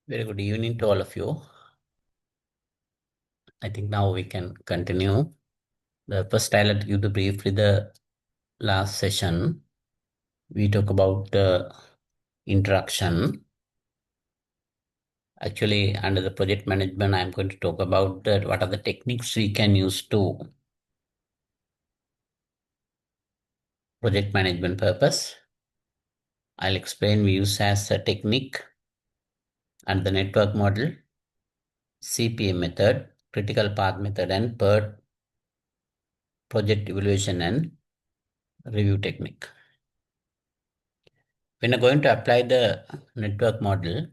Very good evening to all of you. I think now we can continue. The first I'll give the brief with the last session. We talk about the introduction. Actually, under the project management, I'm going to talk about what are the techniques we can use to project management purpose. I'll explain we use as a technique and the network model, CPM method, critical path method, and PERT project evaluation and review technique. When I'm going to apply the network model,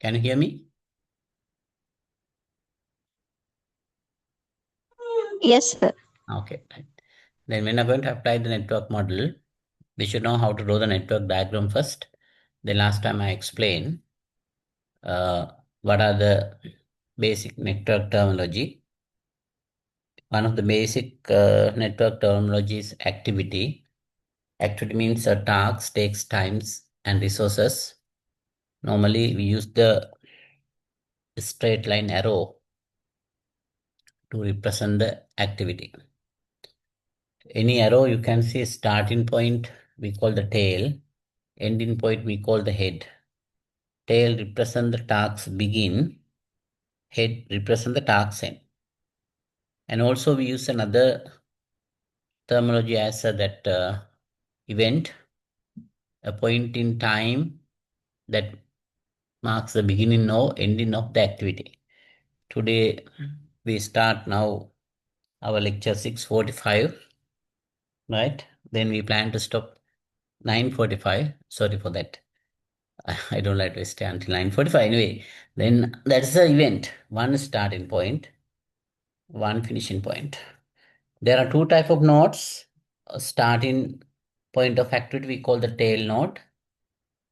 can you hear me? Yes, sir. Okay, right. Then when I'm going to apply the network model, we should know how to draw the network diagram first. The last time I explained uh, what are the basic network terminology. One of the basic network terminology is activity. Activity means a task takes times and resources. Normally, we use the straight line arrow to represent the activity. Any arrow you can see starting point we call the tail, ending point we call the head. Tail represent the task begin, head represent the task end. And also we use another terminology as that event, a point in time that marks the beginning or ending of the activity. Today we start now our lecture 6:45, right? Then we plan to stop 9:45. Sorry for that. I don't like to stay until 9:45. Anyway, then that's the event. One starting point, one finishing point. There are two type of nodes. A starting point of activity we call the tail node,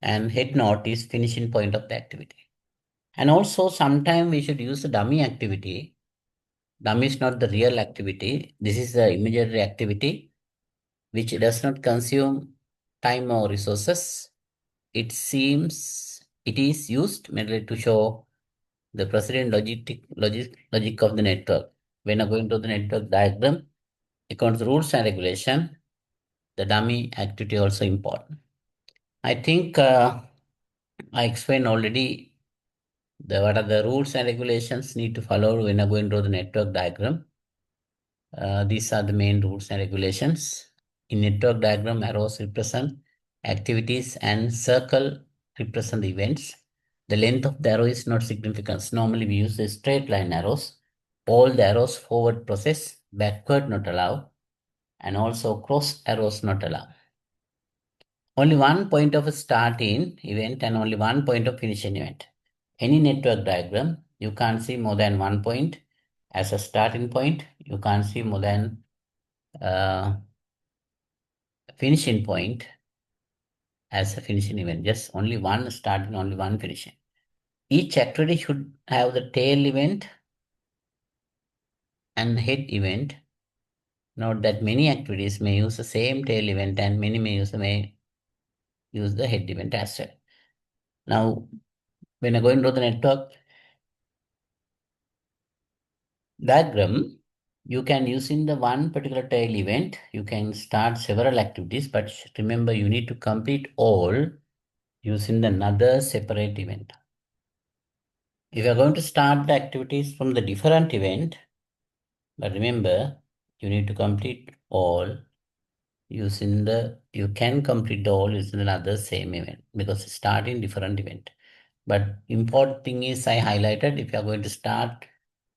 and head node is finishing point of the activity. And also sometimes we should use the dummy activity. Dummy is not the real activity. This is the imaginary activity which does not consume time or resources. It is used merely to show the precedent logic of the network. When I'm going to the network diagram, according to the rules and regulation, the dummy activity also important. I think I explained already what are the rules and regulations need to follow when I'm going to the network diagram. These are the main rules and regulations. In network diagram, arrows represent activities and circle represent events. The length of the arrow is not significant. Normally we use the straight line arrows. All the arrows forward process, backward not allowed, and also cross arrows not allowed. Only one point of a starting event and only one point of finishing event. Any network diagram, you can't see more than one point as a starting point. You can't see more than finishing point as a finishing event. Just only one starting, only one finishing. Each activity should have the tail event and head event. Note that many activities may use the same tail event and many may use the head event as well. Now, when I go into the network diagram, you can use in the one particular tail event, you can start several activities, but remember you need to complete all using another separate event. If you are going to start the activities from the different event, but remember, you need to complete all you can complete the all using another same event because starting different event. But important thing is I highlighted if you are going to start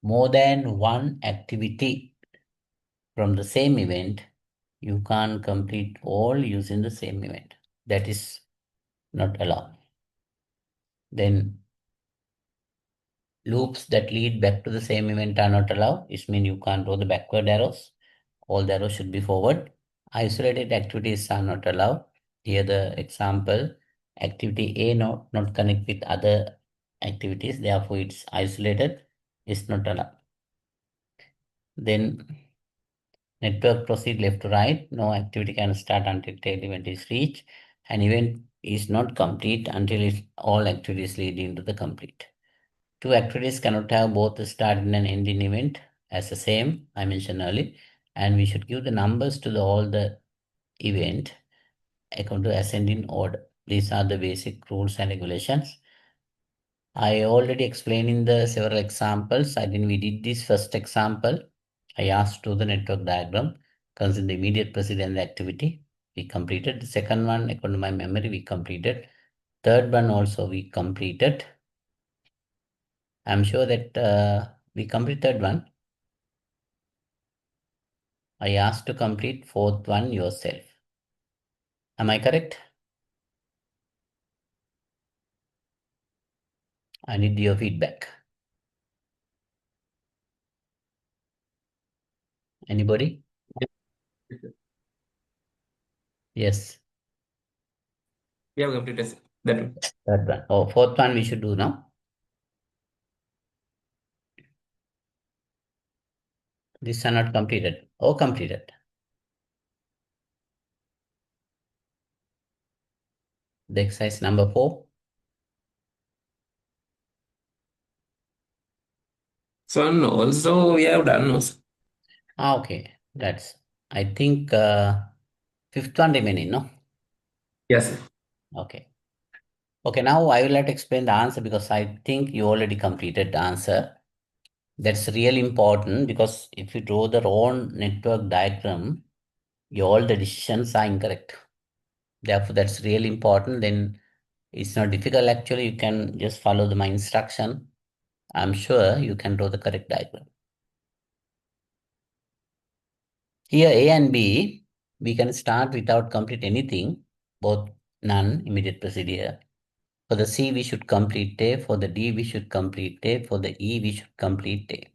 more than one activity from the same event, you can't complete all using the same event. That is not allowed. Then loops that lead back to the same event are not allowed. It means you can't draw the backward arrows. All the arrows should be forward. Isolated activities are not allowed. Here the example, activity A not connect with other activities, therefore it's isolated, it's not allowed. Then network proceed left to right, no activity can start until tail event is reached. An event is not complete until all activities lead into the complete. Two activities cannot have both a start and an ending event as the same I mentioned earlier, and we should give the numbers to all the event according to ascending order. These are the basic rules and regulations. I already explained in the several examples. I think we did this first example. I asked to the network diagram concerning the immediate precedent activity. We completed the second one according to my memory. We completed third one also. We completed. I'm sure that we completed third one. I asked to complete fourth one yourself. Am I correct? I need your feedback. Anybody? Yes. We have completed that one. Third one. Oh, fourth one we should do now. These are not completed. Oh, completed. The exercise number 4. So and also we have done also. Okay. That's, I think, fifth one remaining, no? Yes. Okay. Okay, now I will let explain the answer because I think you already completed the answer. That's really important because if you draw the wrong network diagram, all the decisions are incorrect. Therefore, that's really important. Then it's not difficult actually. You can just follow my instruction. I'm sure you can draw the correct diagram. Here A and B, we can start without complete anything, both none, immediate procedure. For the C, we should complete A. For the D, we should complete A. For the E, we should complete A.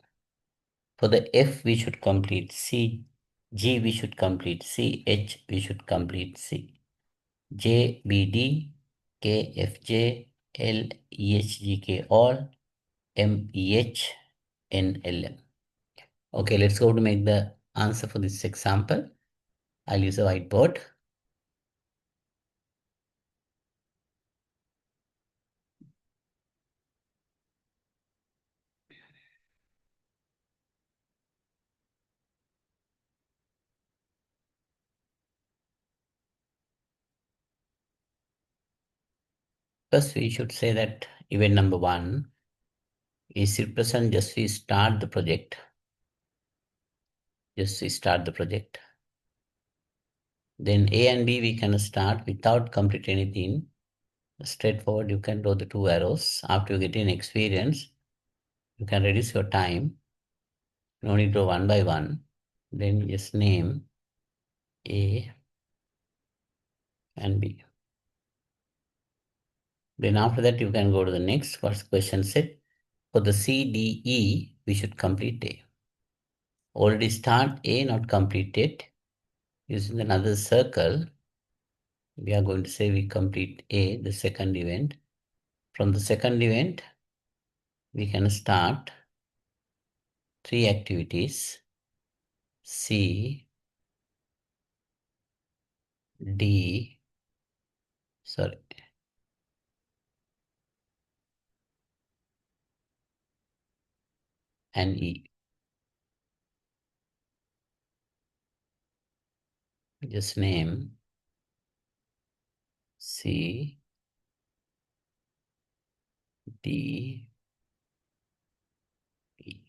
For the F, we should complete C. G, we should complete C. H, we should complete C. J, B, D, K, F, J, L, E, H, G, K, all, M, E, H, N, L, M. Okay, let's go to make the answer for this example. I'll use a whiteboard. First, we should say that event number 1 is represent just we start the project. Just we start the project. Then A and B we can start without complete anything. Straightforward, you can draw the 2 arrows. After you get in experience, you can reduce your time. You only draw one by one. Then just name A and B. Then after that, you can go to the next first question set. For the C, D, E, we should complete A. Already start A, not completed. Using another circle, we are going to say we complete A, the second event. From the second event, we can start 3 activities, C, D, sorry, and E. Just name C, D, E.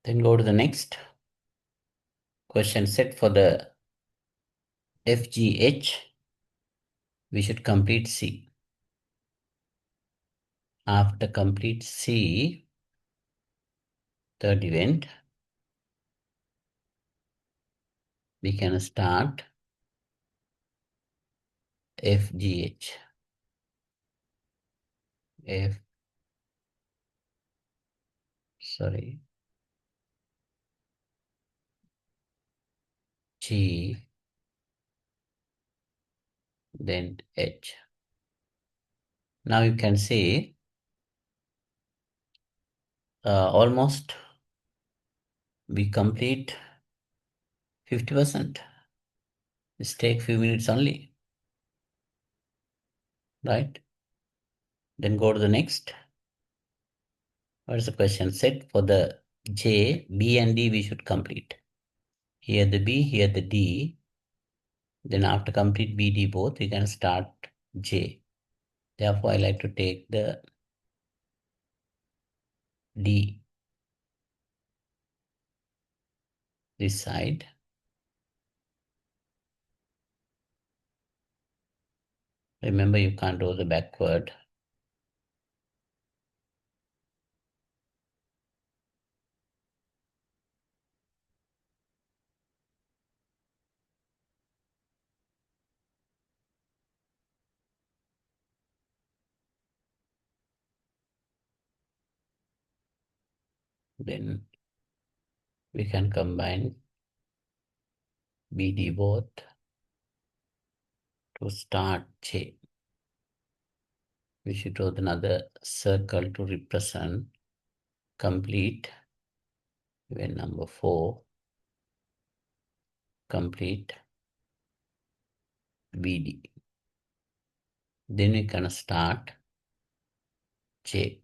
Then go to the next question set for the FGH. We should complete C. After complete C, third event, we can start FGH. F, sorry, G, then H. Now you can see almost we complete 50%. This take few minutes only, right? Then go to the next. What is the question? Set for the J, B and D we should complete. Here the B, here the D. Then after complete B, D both, we can start J. Therefore, I like to take the D this side. Remember, you can't do the backward. Then we can combine BD both to start J. We should draw another circle to represent complete event number 4, complete BD. Then we can start J.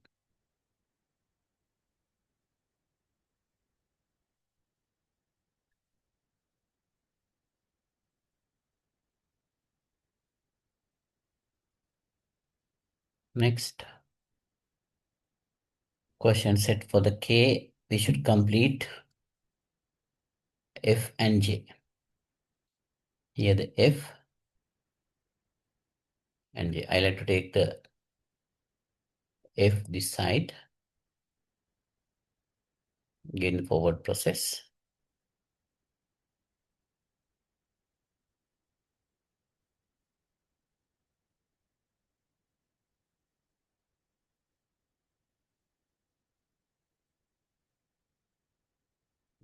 Next question set for the K, we should complete F and J. Here the F and J. I like to take the F this side, again forward process.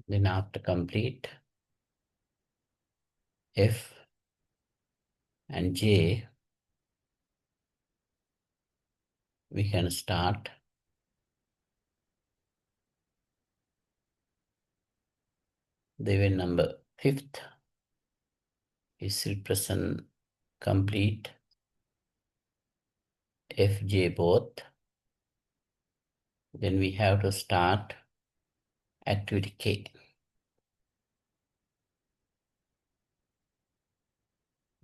Then after complete F and J, we can start the event number 5th is represent complete FJ both. Then we have to start activity K.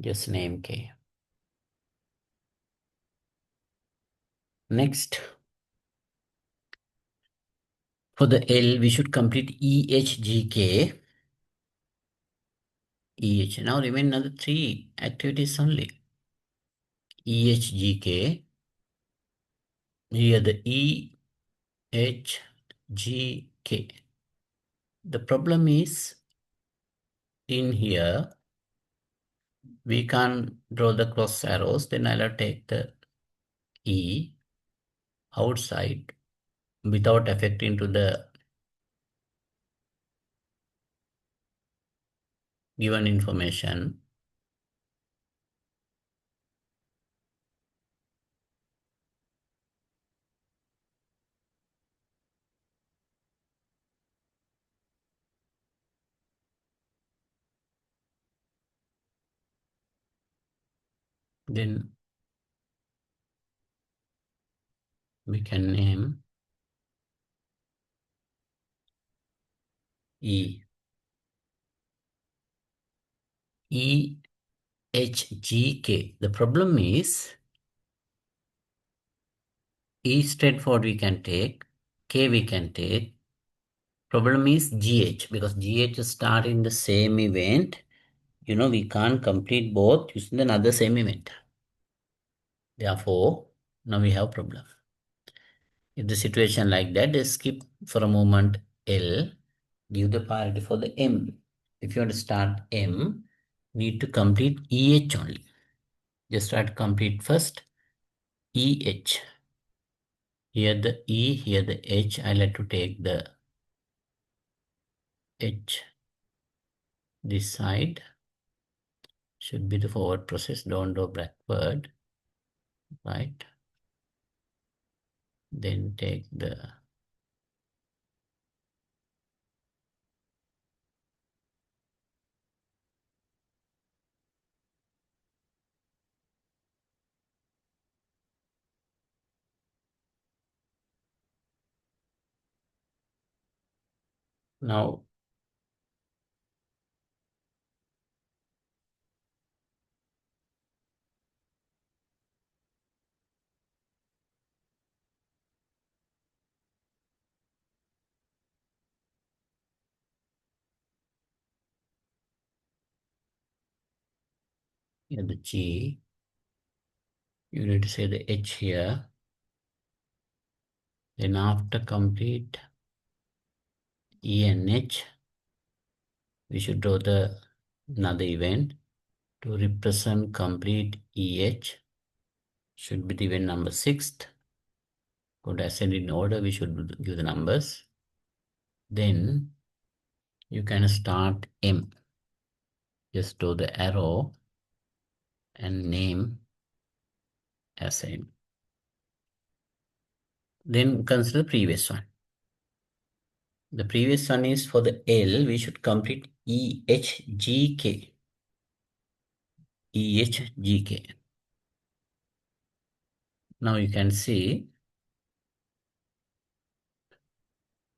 Just name K. Next, for the L, we should complete EHGK. EH. Now remain another 3 activities only. EHGK. Here the EHGK. The problem is in here, we can't draw the cross arrows. Then I'll take the E outside without affecting to the given information. Then we can name E. EHGK. The problem is E straightforward we can take, K we can take. Problem is GH, because GH start in the same event. We can't complete both using another same event. Therefore, now we have problem. If the situation like that, just skip for a moment L, give the priority for the M. If you want to start M, need to complete EH only. Just start complete first EH. Here the E, here the H. I like to take the H this side. Should be the forward process, don't go backward, right? Then take the Now here the G, you need to say the H here. Then after complete E and H, we should draw the another event to represent complete EH. Should be the event number 6th. Go to ascending order, we should give the numbers. Then you can start M. Just draw the arrow and name as M. Then consider the previous one. The previous one is for the L, we should complete EHGK. EHGK. Now you can see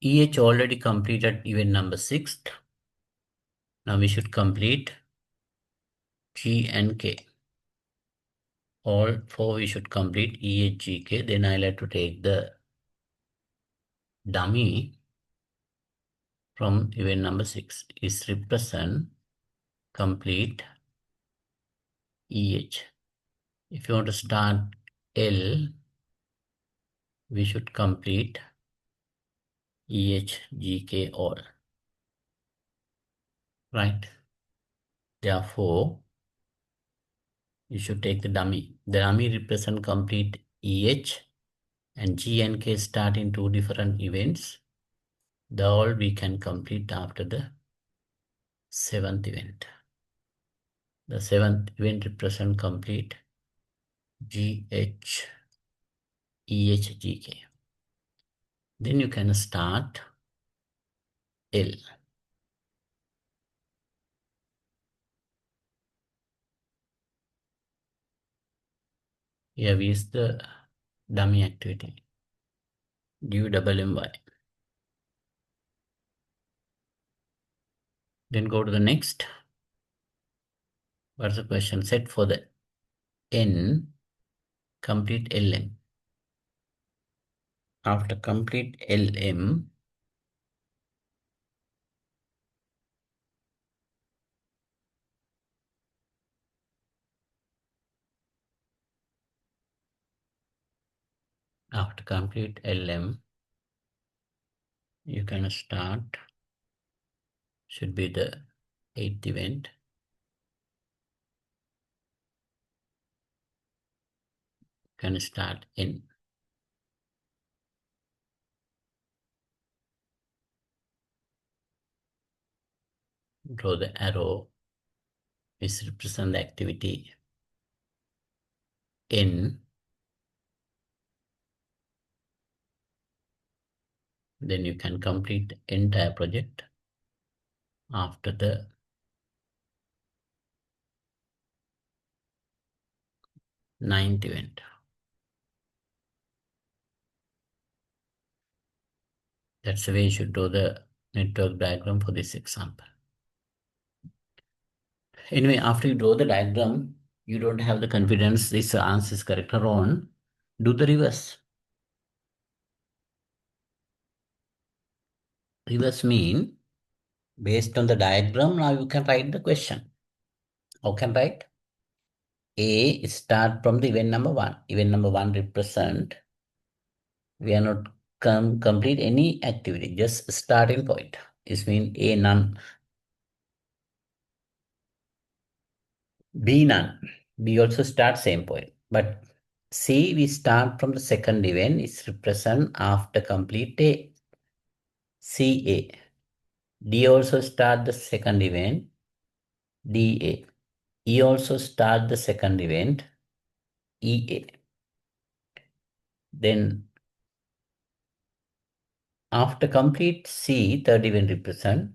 EH already completed event number 6. Now we should complete G and K. All four we should complete EHGK. Then I'll have to take the dummy from event number 6 is represent complete EH. If you want to start L, we should complete EHGK all. Right? Therefore, you should take the dummy. The dummy represent complete EH and G and K start in two different events. The all we can complete after the 7th event. The 7th event represent complete GH, EH, GK. Then you can start L. Here is the dummy activity. Give double MY. Then go to the next. What's the question? Set for the N, complete LM. After complete LM, after complete LM, you can start, should be the 8th event. Can start N. Draw the arrow, is represent the activity N. Then you can complete the entire project after the 9th event. That's the way you should draw the network diagram for this example. Anyway, after you draw the diagram, you don't have the confidence this answer is correct or wrong. Do the reverse. Reverse mean based on the diagram, now you can write the question. How can write? A start from the event number 1. Event number 1 represent, we are not complete any activity, just starting point. This means A none, B none, B also start same point. But C we start from the second event, is represent after complete A. C A. D also start the second event, DA. E also start the second event, EA. Then after complete C, third event represent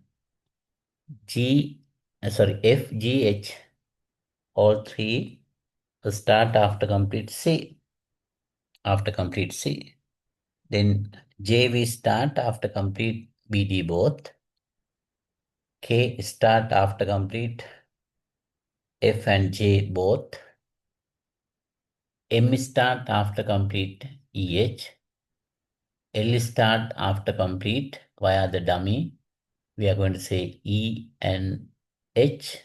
F, G, H. All three start after complete C. After complete C. Then J we start after complete BD both. K start after complete F and J both. M start after complete EH. L start after complete via the dummy. We are going to say E and H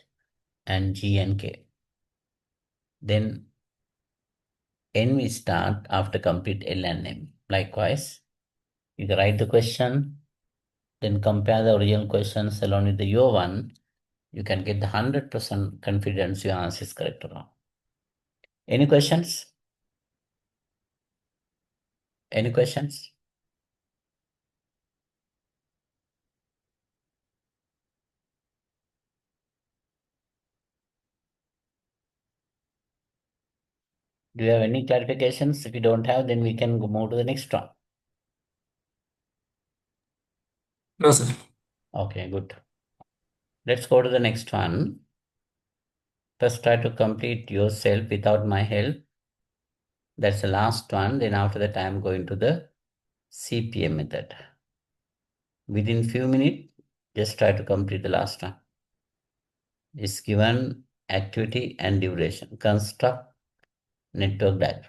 and G and K. Then N we start after complete L and M. Likewise, you can write the question, then compare the original questions along with the your one. You can get the 100% confidence your answer is correct or wrong. Any questions? Any questions? Do you have any clarifications? If you don't have, then we can move to the next one. No, sir. Okay, good. Let's go to the next one. First, try to complete yourself without my help. That's the last one. Then after that, I am going to the CPM method. Within few minutes, just try to complete the last one. Is given activity and duration. Construct network diagram.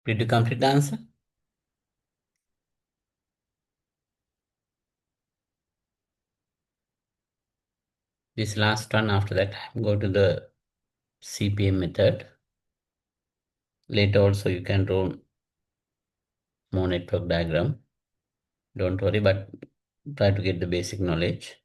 Did you complete the answer? This last one, after that, go to the CPM method. Later also you can draw more network diagram. Don't worry, but try to get the basic knowledge.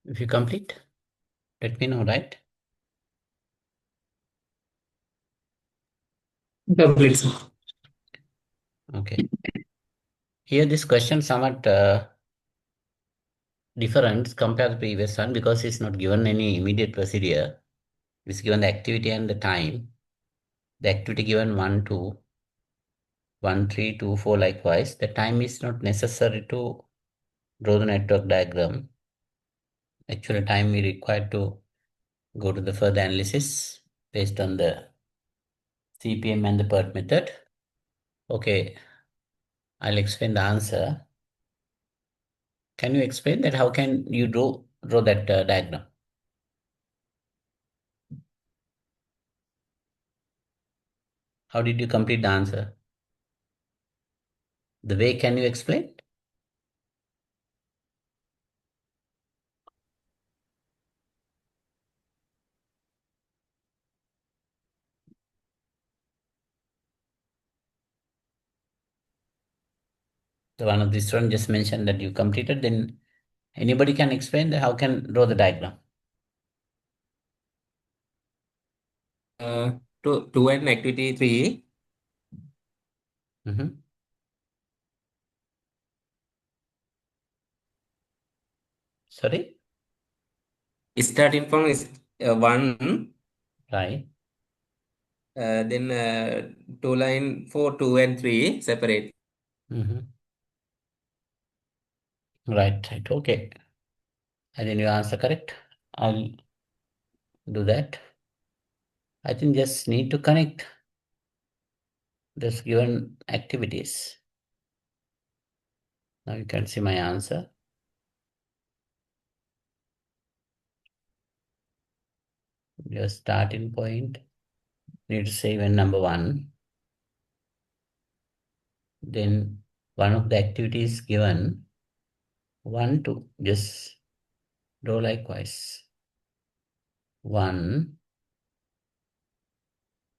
If you complete, let me know, right? Complete, sir. Okay. Here this question somewhat different compared to the previous one because it's not given any immediate procedure. It's given the activity and the time. The activity given 1, 2, 1, 3, 2, 4 likewise. The time is not necessary to draw the network diagram. Actually time we required to go to the further analysis based on the CPM and the PERT method. Okay, I'll explain the answer. Can you explain that? How can you draw that diagram? How did you complete the answer? The way can you explain? The one of the student just mentioned that you completed, then anybody can explain how can draw the diagram. To an activity 3. Mm-hmm. Sorry? Starting from is 1, Right. then 2 line 4, 2 and 3 separate. Mm-hmm. Right. Okay. And then you answer correct. I'll do that. I think just need to connect this given activities. Now you can see my answer. Your starting point. Need to say when number 1. Then one of the activities given 1, 2. Just draw likewise. 1,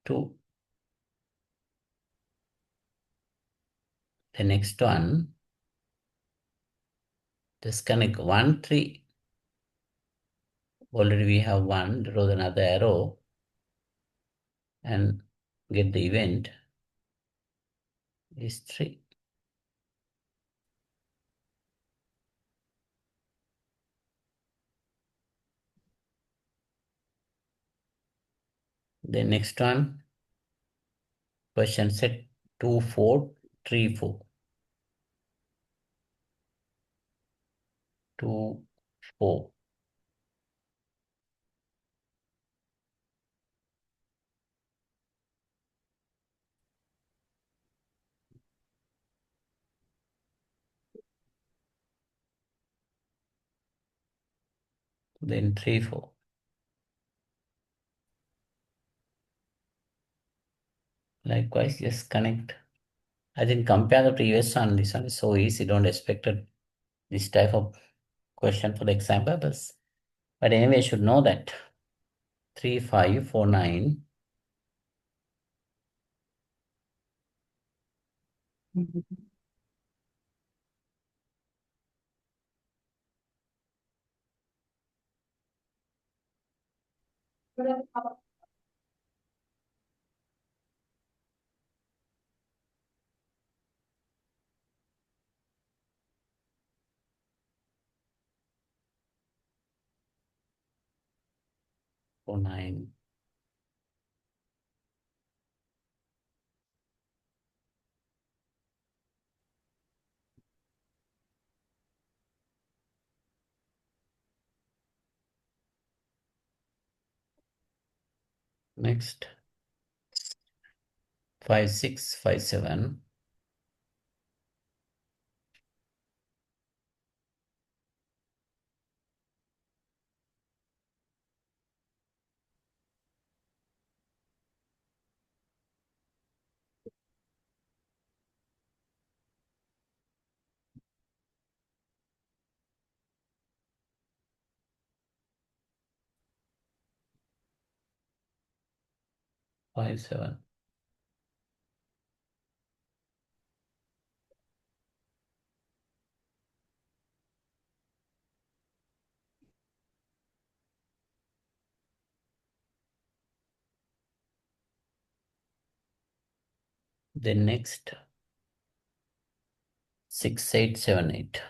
2. The next one, just connect 1, 3. Already we have 1, draw another arrow and get the event is 3. The next one, question set 2, 4, 3, 4. 2, 4. Then 3, 4. Likewise, just connect. I think compare the previous one. This one is so easy. Don't expect this type of question for the exam purpose. But anyway, you should know that 3, 5, 4, 9. Mm-hmm. 4, 9. Next, 5, 6, 5, 7. 5, 7. Then next, 6, 8, 7, 8.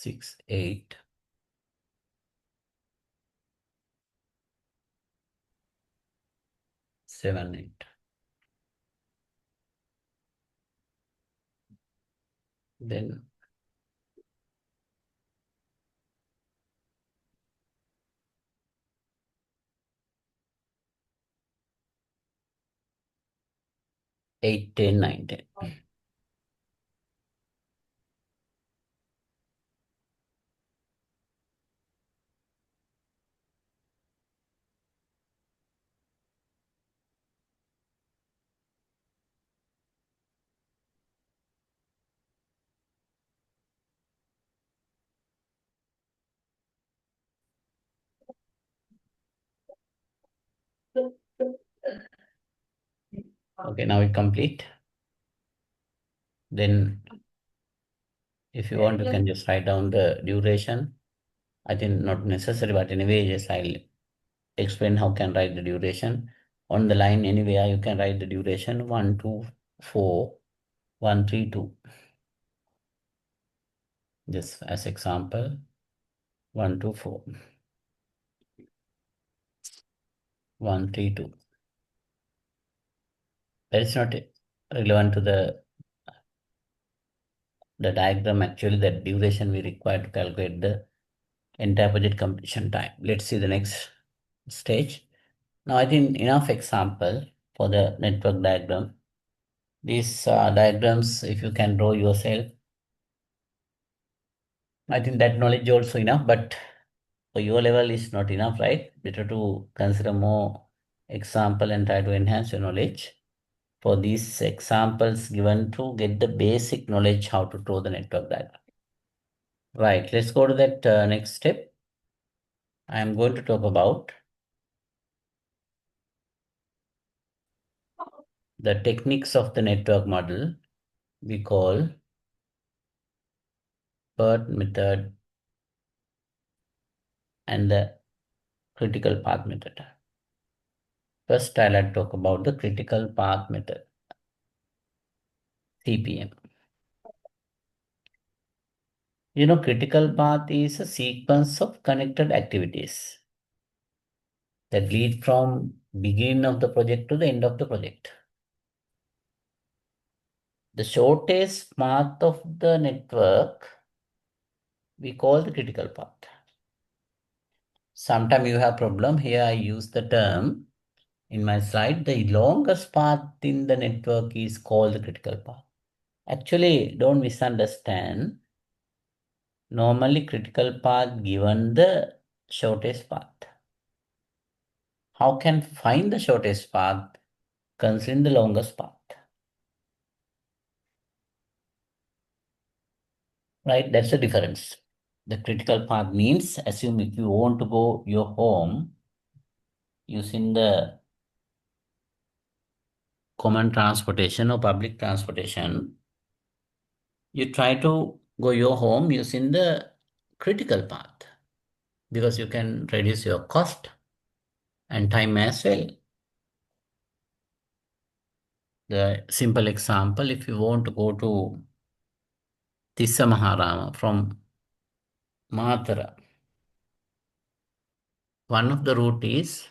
6, 8. 7, 8. Then 8, 10, 9, 10. Okay, now we complete. Then if you want, you can just write down the duration. I think not necessary, but anyway, just I'll explain how can write the duration. On the line anywhere, you can write the duration 1, 2, 4, 1, 3, 2. Just as example, 1, 2, 4, 1, 3, 2. That is not relevant to the diagram. Actually, the duration we require to calculate the entire project completion time. Let's see the next stage. Now, I think enough example for the network diagram. These diagrams, if you can draw yourself, I think that knowledge also enough, but for your level is not enough, right? Better to consider more example and try to enhance your knowledge. For these examples given to get the basic knowledge how to draw the network diagram. Right, let's go to that next step. I am going to talk about the techniques of the network model we call PERT method and the critical path method. First, I'll talk about the critical path method, CPM. Critical path is a sequence of connected activities that lead from beginning of the project to the end of the project. The shortest path of the network we call the critical path. Sometimes you have problem. Here I use the term in my slide. The longest path in the network is called the critical path. Actually, don't misunderstand. Normally, critical path given the shortest path. How can find the shortest path considering the longest path? Right? That's the difference. The critical path means, assume if you want to go your home using the common transportation or public transportation, you try to go your home using the critical path because you can reduce your cost and time as well. The simple example, if you want to go to Tissa Maharama from Mathura, one of the route is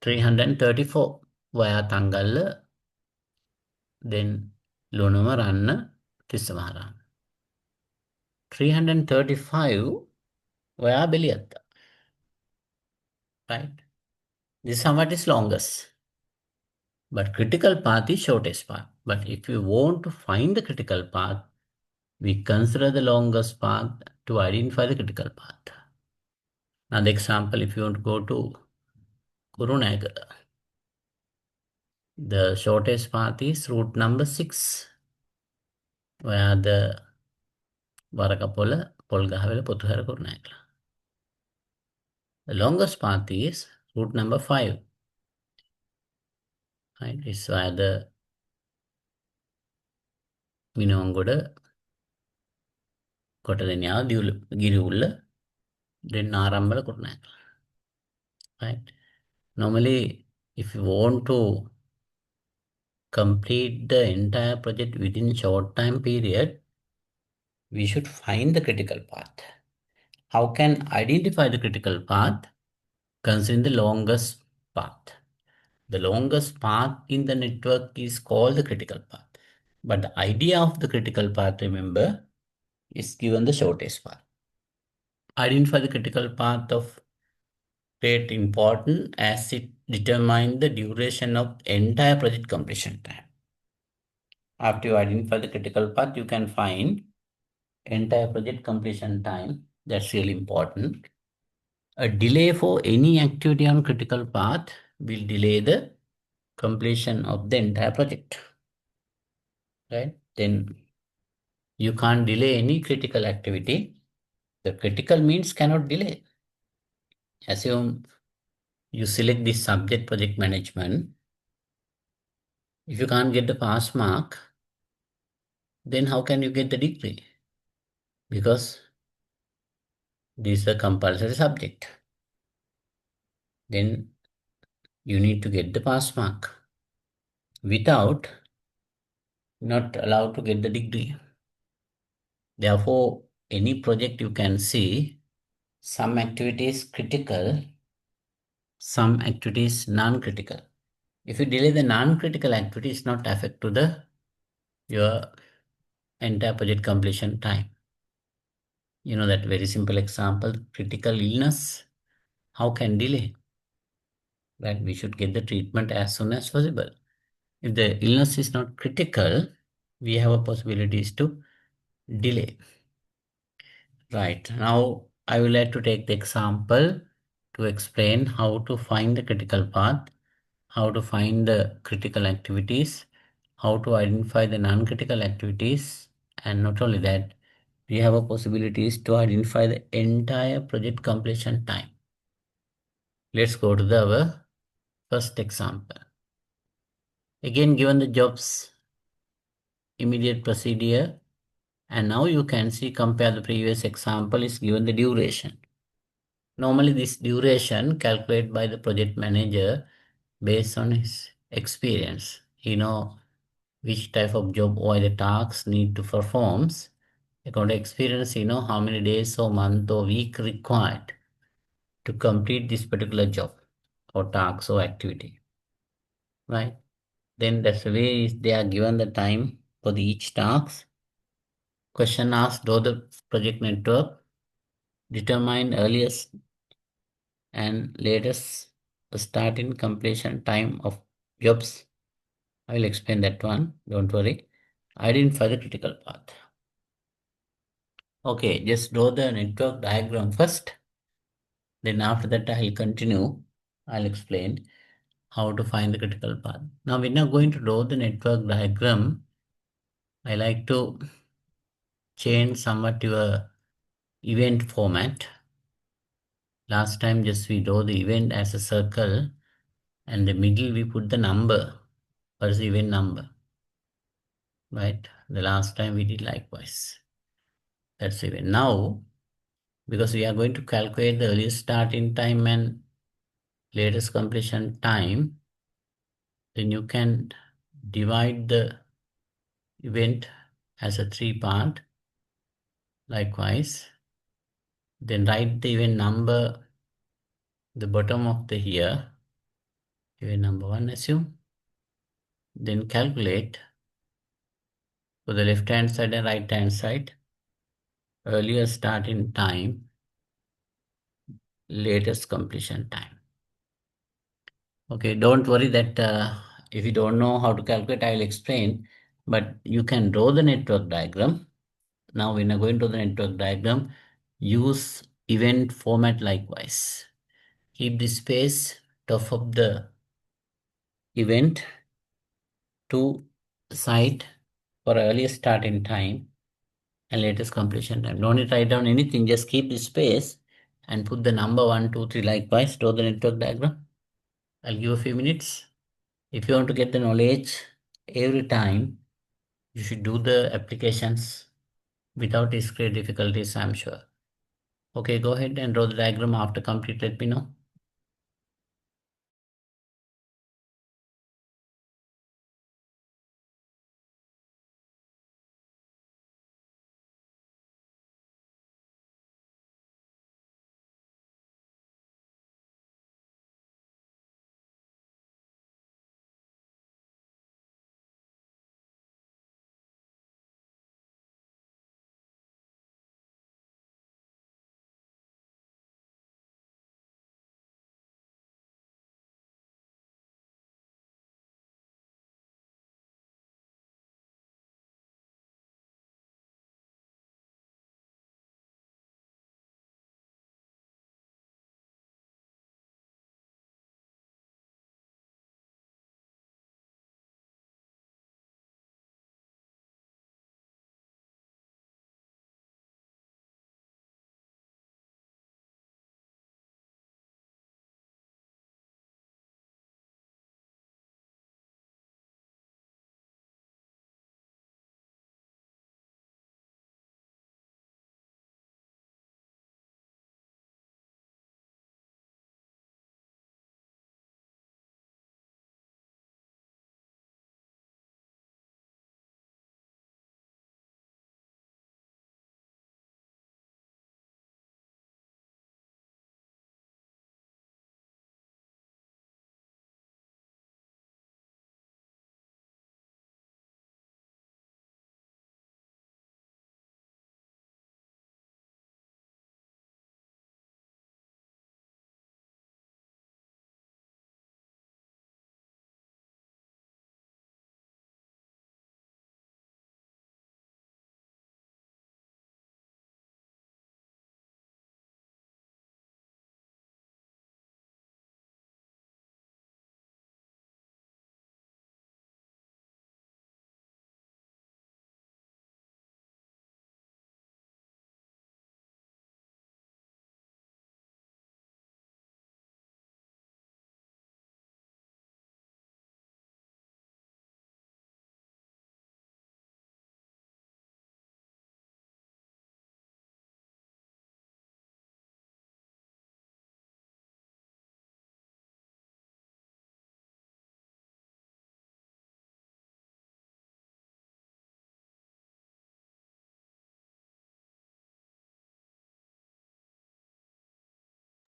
334 via Tangalla, then Lunama Ranna, Tissa Maharama. 335 via Beliatta. Right? This somewhat is longest. But critical path is shortest path. But if you want to find the critical path, we consider the longest path to identify the critical path. Another example, if you want to go to Kurunegala, the shortest path is route number 6, where the Varakapola, Polgahawela, Potuhara, Kurunegala. The longest path is route number 5. Right? It's where the Vinongoda, Kotadenya, Giriulla, then Narambala, Kurunegala. Right? Normally, if you want to complete the entire project within short time period, we should find the critical path. How can identify the critical path? Considering the longest path. The longest path in the network is called the critical path. But the idea of the critical path, remember, is given the shortest path. Identify the critical path of great importance as it determines the duration of entire project completion time. After you identify the critical path, you can find entire project completion time. That's really important. A delay for any activity on critical path will delay the completion of the entire project. Right? Then you can't delay any critical activity. The critical means cannot delay. Assume you select the subject project management. If you can't get the pass mark, then how can you get the degree? Because this is a compulsory subject. Then you need to get the pass mark. Without, not allowed to get the degree. Therefore, any project you can see, some activities critical, some activities non-critical. If you delay the non-critical activities, not affect to the your entire project completion time. You know that very simple example, critical illness, how can delay? That we should get the treatment as soon as possible. If the illness is not critical, we have a possibilities to delay. Right, now I would like to take the example to explain how to find the critical path, how to find the critical activities, how to identify the non-critical activities, and not only that, we have a possibilities to identify the entire project completion time. Let's go to our first example. Again, given the jobs immediate procedure, and now you can see compare the previous example is given the duration. Normally this duration calculated by the project manager based on his experience. He know which type of job or the tasks need to perform. According to experience, you know how many days or month or week required to complete this particular job or task or activity, right? Then that's the way they are given the time for the each task. Question asked, though the project network determine earliest and latest starting completion time of jobs. I will explain that one, don't worry. Identify the critical path. Okay, just draw the network diagram first. Then after that I'll continue. I'll explain how to find the critical path. Now we're not going to draw the network diagram. I like to change somewhat your event format. Last time just we draw the event as a circle and the middle we put the number. What is the event number? Right? The last time we did likewise. That's event. Now, because we are going to calculate the earliest starting time and latest completion time, then you can divide the event as a 3 part. Likewise, then write the event number the bottom of the here, event number 1 assume, then calculate for the left hand side and right hand side earlier starting time, latest completion time. Okay, don't worry that if you don't know how to calculate, I will explain, but you can draw the network diagram. Now when you're going to the network diagram, use event format likewise. Keep the space top of the event to side for earliest starting time and latest completion time. Don't need to write down anything, just keep the space and put the number 1, 2, 3 likewise, draw the network diagram. I'll give a few minutes. If you want to get the knowledge every time, you should do the applications without great difficulties, I'm sure. Okay, go ahead and draw the diagram. After complete, let me know.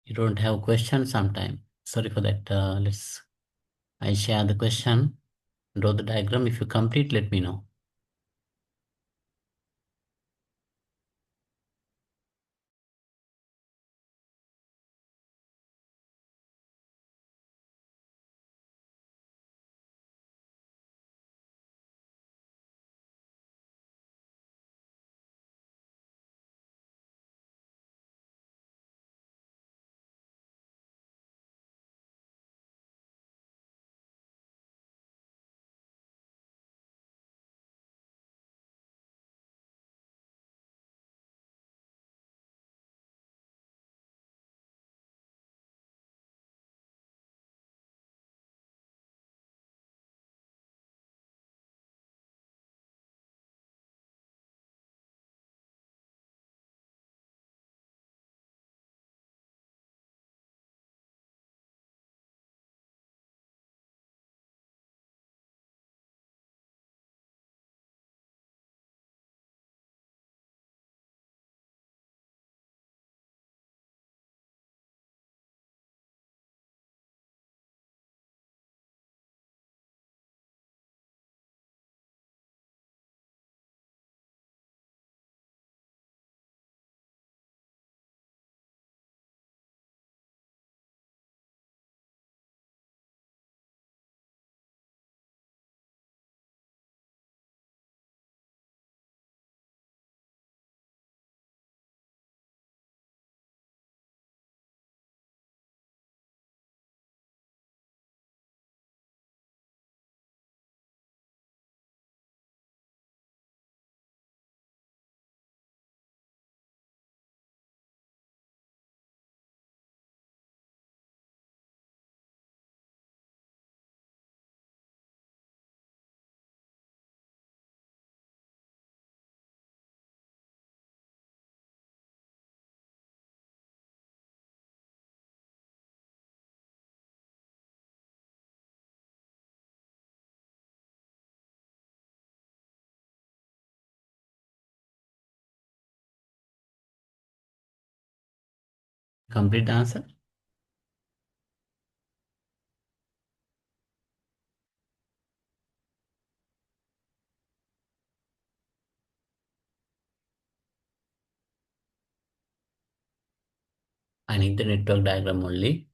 You don't have questions sometime. Sorry for that. I share the question, draw the diagram. If you complete, let me know. Complete the answer. I need the network diagram only.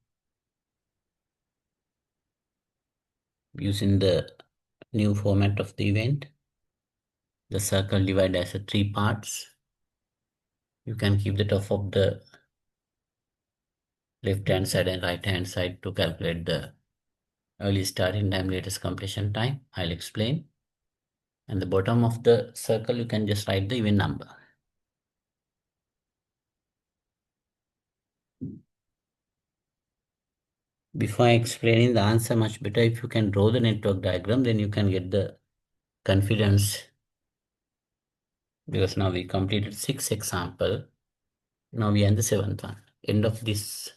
Using the new format of the event, the circle divided as a 3 parts. You can keep the top of the left hand side and right hand side to calculate the early starting time, latest completion time. I'll explain. And the bottom of the circle, you can just write the even number. Before explaining the answer much better, if you can draw the network diagram, then you can get the confidence, because now we completed 6 example. Now we are in the 7th one. End of this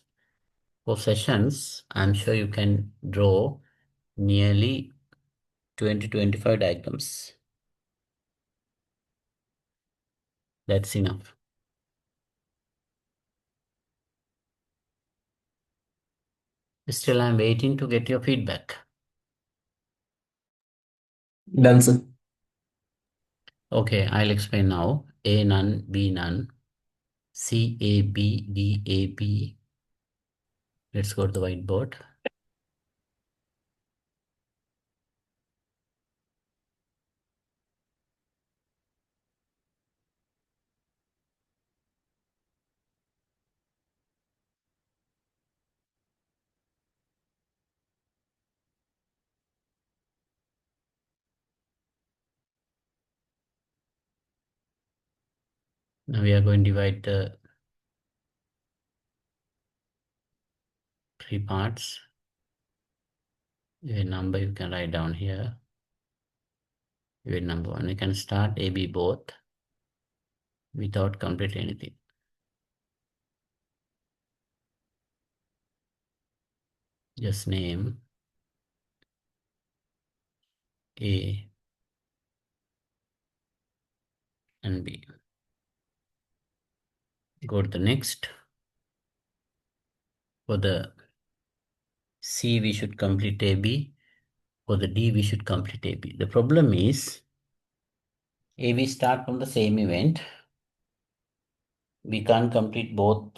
4 sessions, I'm sure you can draw nearly 20-25 diagrams. That's enough. Still, I'm waiting to get your feedback. Done, sir. Okay, I'll explain now. A none, B none, C A B, D A B. Let's go to the whiteboard. Now we are going to divide the 3 parts. A number you can write down here. Event number 1. You can start A, B both without complete anything. Just name A and B. Go to the next. For the C, we should complete AB. For the D, we should complete AB. The problem is, AB start from the same event. We can't complete both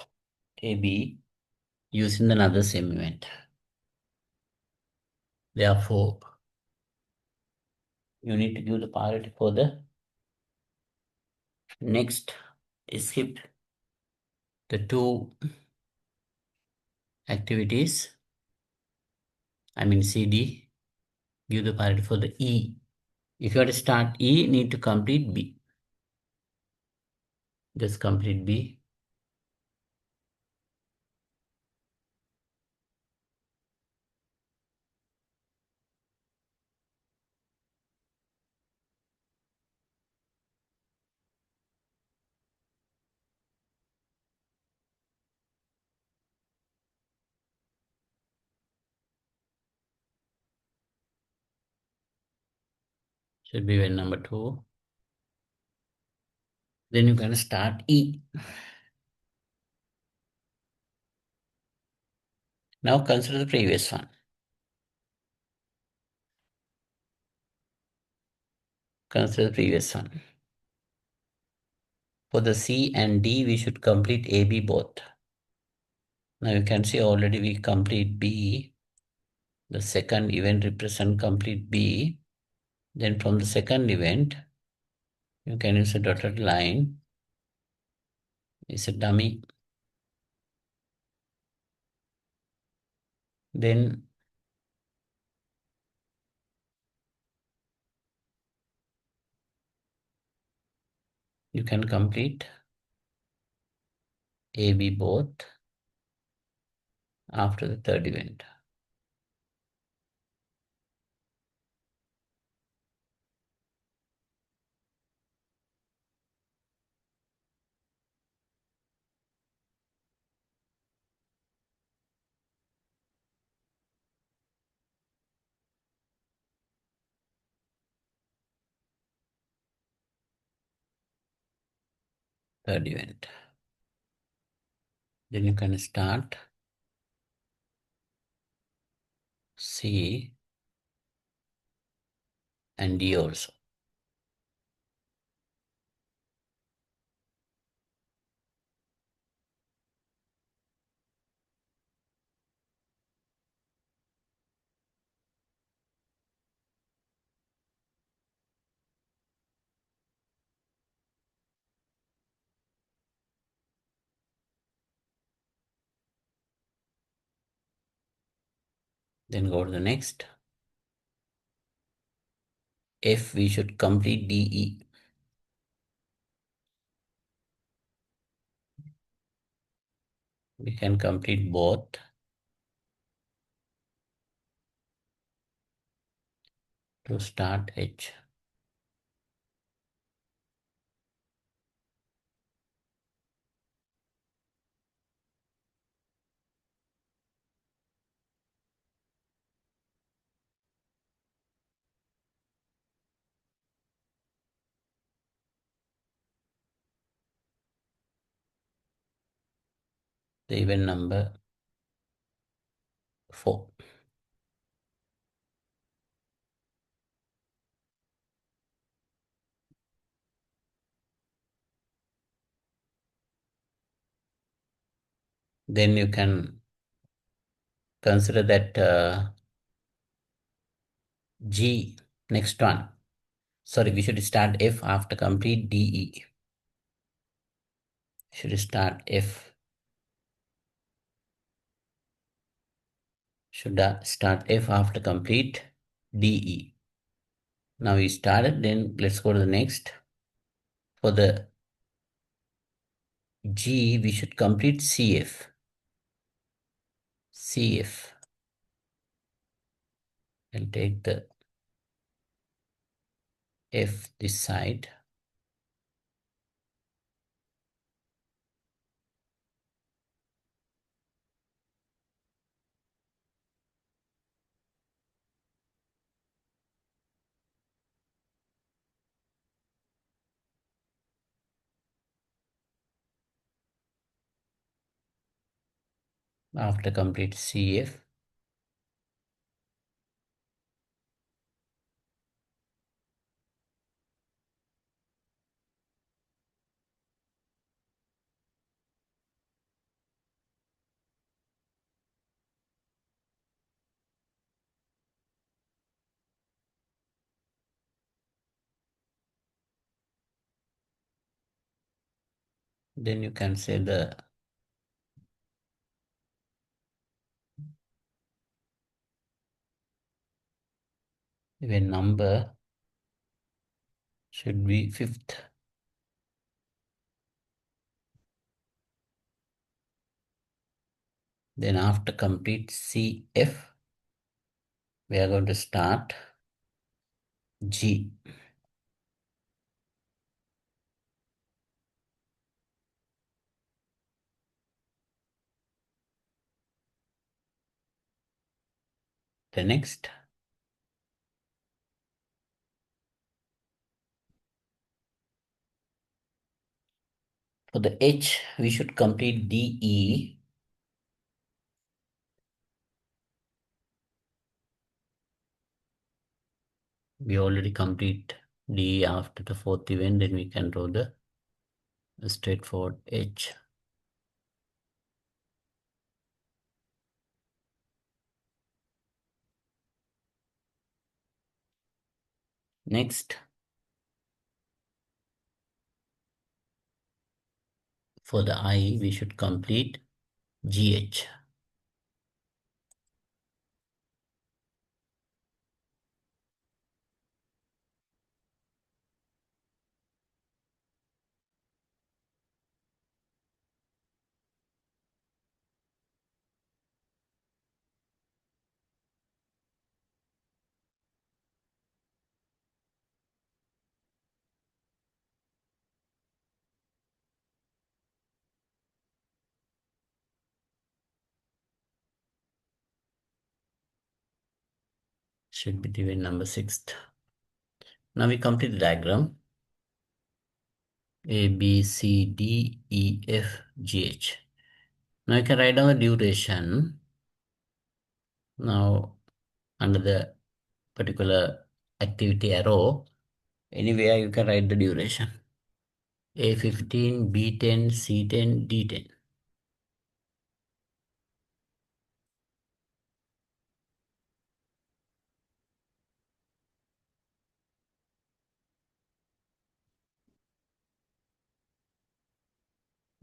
AB using another same event. Therefore, you need to give the priority for the next. Skip the two activities. I mean CD. Give the priority for the E. If you want to start E, need to complete B. Just complete B. Should be event number 2. Then you can start E. Now consider the previous one. Consider the previous one. For the C and D, we should complete AB both. Now you can see already we complete B. The second event represent complete B. Then from the second event, you can use a dotted line. It's a dummy. Then you can complete AB both after the third event. Third event. Then you can start C and D also. Then go to the next. F, we should complete DE. We can complete both to start H. The event number 4. Then you can consider that G, next one. Sorry, we should start F after complete DE. Should start F. Should start F after complete DE. Now we started, then let's go to the next. For the G, we should complete CF. CF. And take the F this side. After complete CF, then you can say the even number should be fifth. Then after complete CF, we are going to start G. The next, for the H, we should complete DE. We already complete DE after the fourth event, then we can draw the straightforward H. Next, for the I, we should complete GH. Should be event number 6th. Now we complete the diagram. A, B, C, D, E, F, G, H. Now you can write down the duration. Now under the particular activity arrow, anywhere you can write the duration. A15, B10, C10, D10.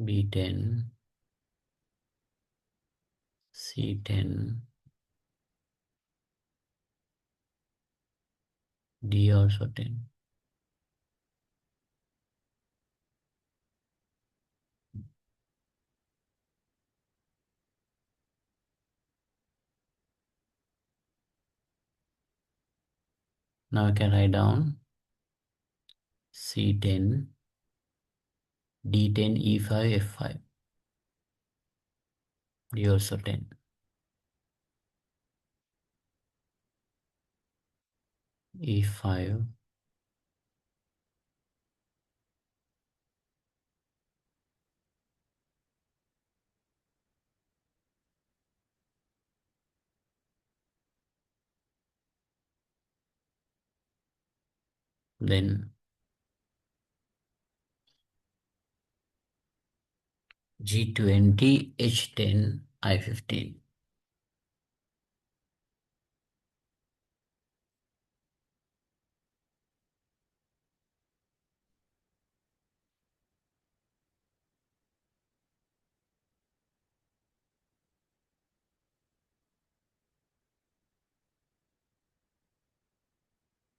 B10, C10, D also 10. Now I can write down C10, D10, E5, F5. D also 10. E5, then G20, H10, I15.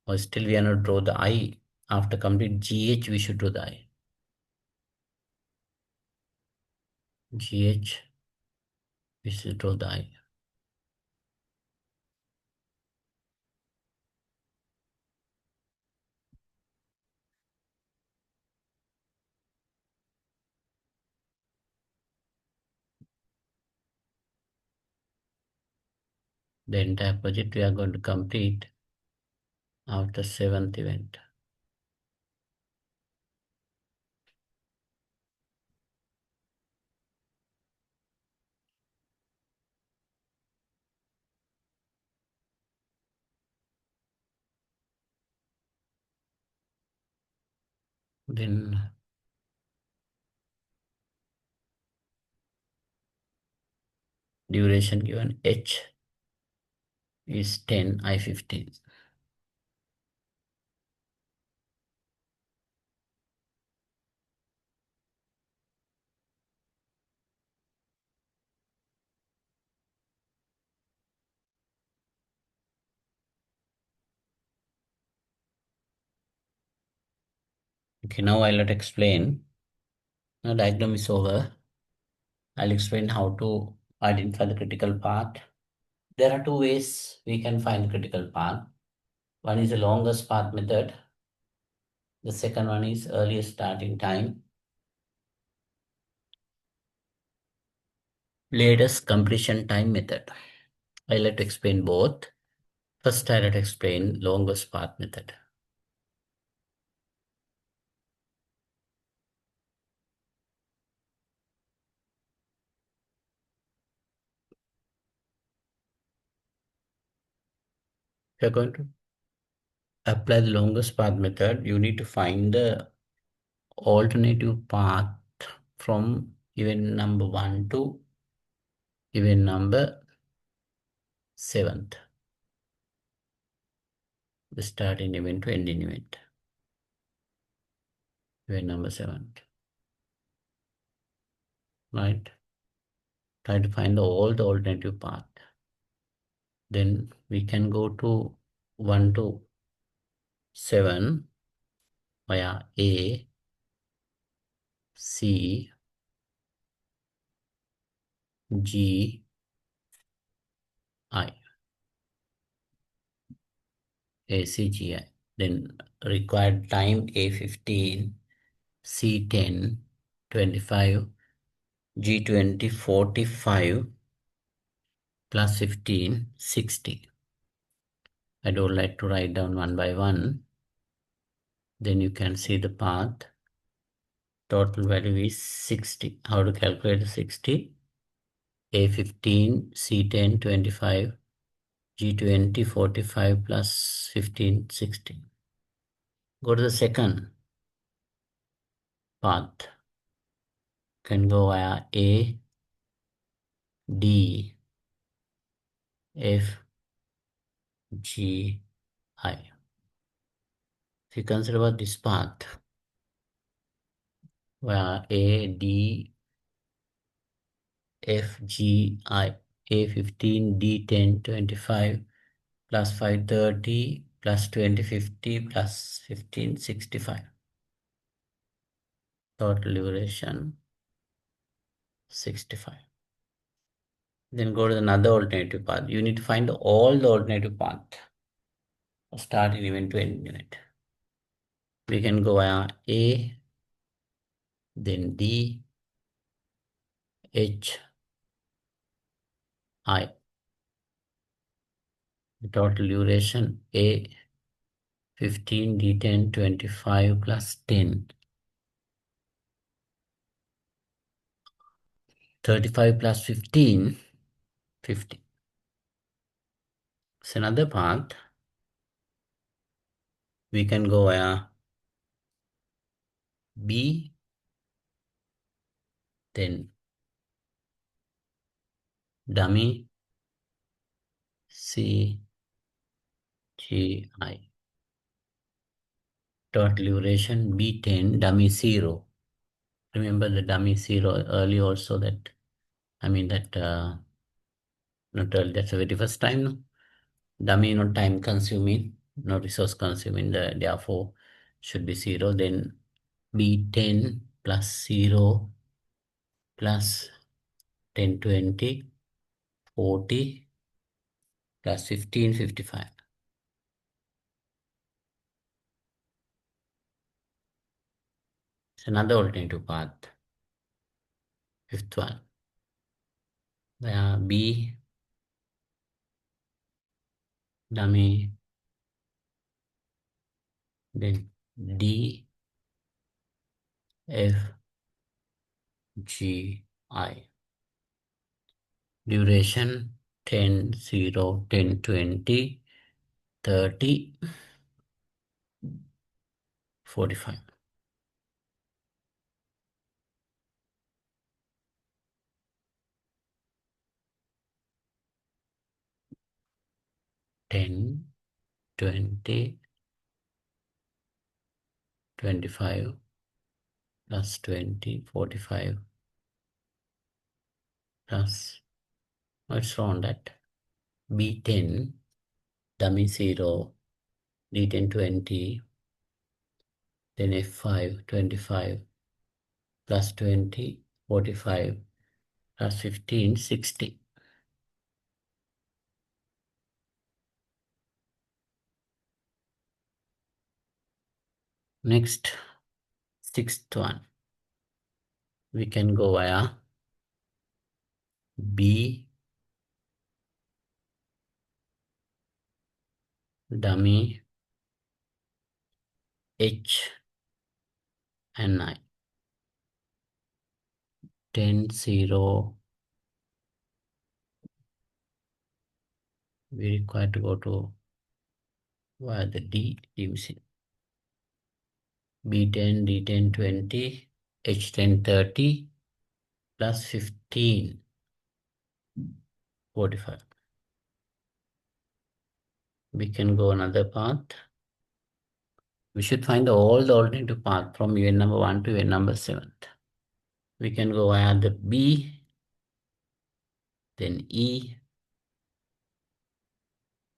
Or still we are not draw the I. After complete GH, we should draw the I. GH, we should draw the I. The entire project we are going to complete after 7th event. Then duration given h is 10 I15. Okay, now I'll explain. Now diagram is over. I'll explain how to identify the critical path. There are two ways we can find critical path. One is the longest path method. The second one is earliest starting time, latest completion time method. I'll let explain both. First, I'll let explain longest path method. If you're going to apply the longest path method, you need to find the alternative path from event number 1 to event number 7th. The starting event to ending event. Event number 7. Right? Try to find all the alternative path. Then we can go to 1 to 7 via A, C, G, I. ACGI. Then required time A15, C10, 25, G20, 45, plus 15, 60. I don't like to write down one by one. Then you can see the path. Total value is 60. How to calculate the 60? A15, C10, 25, G20, 45 plus 15, 60. Go to the second path. Can go via A, D, F, G, I. If you consider about this path, where A, D, F, G, I, A15, D10, 25, plus 530, plus 20, 50, plus 15, 65. Total duration, 65. Then go to another alternative path. You need to find all the alternative path. Start in event to end unit. We can go via A, then D, H, I. The total duration A 15, D10, 25 plus 10. 35 plus 15, 50. It's another path. We can go via B, then dummy, C, G, I. Total duration B10, dummy 0. Remember the dummy 0 early also that, not early, that's the very first time. No? Dummy not time consuming, no resource consuming, therefore should be 0. Then B10 plus 0 plus 10, 20, 40 plus 15, 55. It's another alternative path. Fifth one. B, dummy, then D, F, G, I. Duration 10, 0, 10, 20, 30, 45. 10, 20, 25 plus 20, 45 plus, what's wrong that? B10, dummy 0, D10 20, then F5 25 plus 20, 45 plus 15, 60. Next, sixth one, we can go via B, dummy, H, and I. 10, 0, we require to go to via the D division. B10, D10 20, H10 30 plus 15, 45. We can go another path. We should find all the alternative path from event number 1 to event number 7. We can go via the B, then E,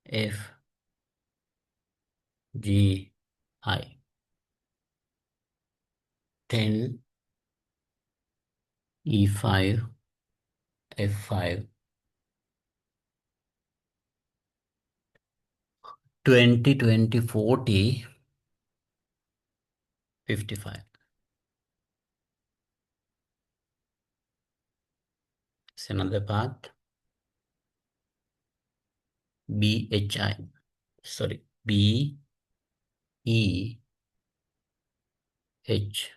F, G, I. 10, E5, F5, 20, 20, 40, 55. It's another path. B, H, I. Sorry, B, E, H,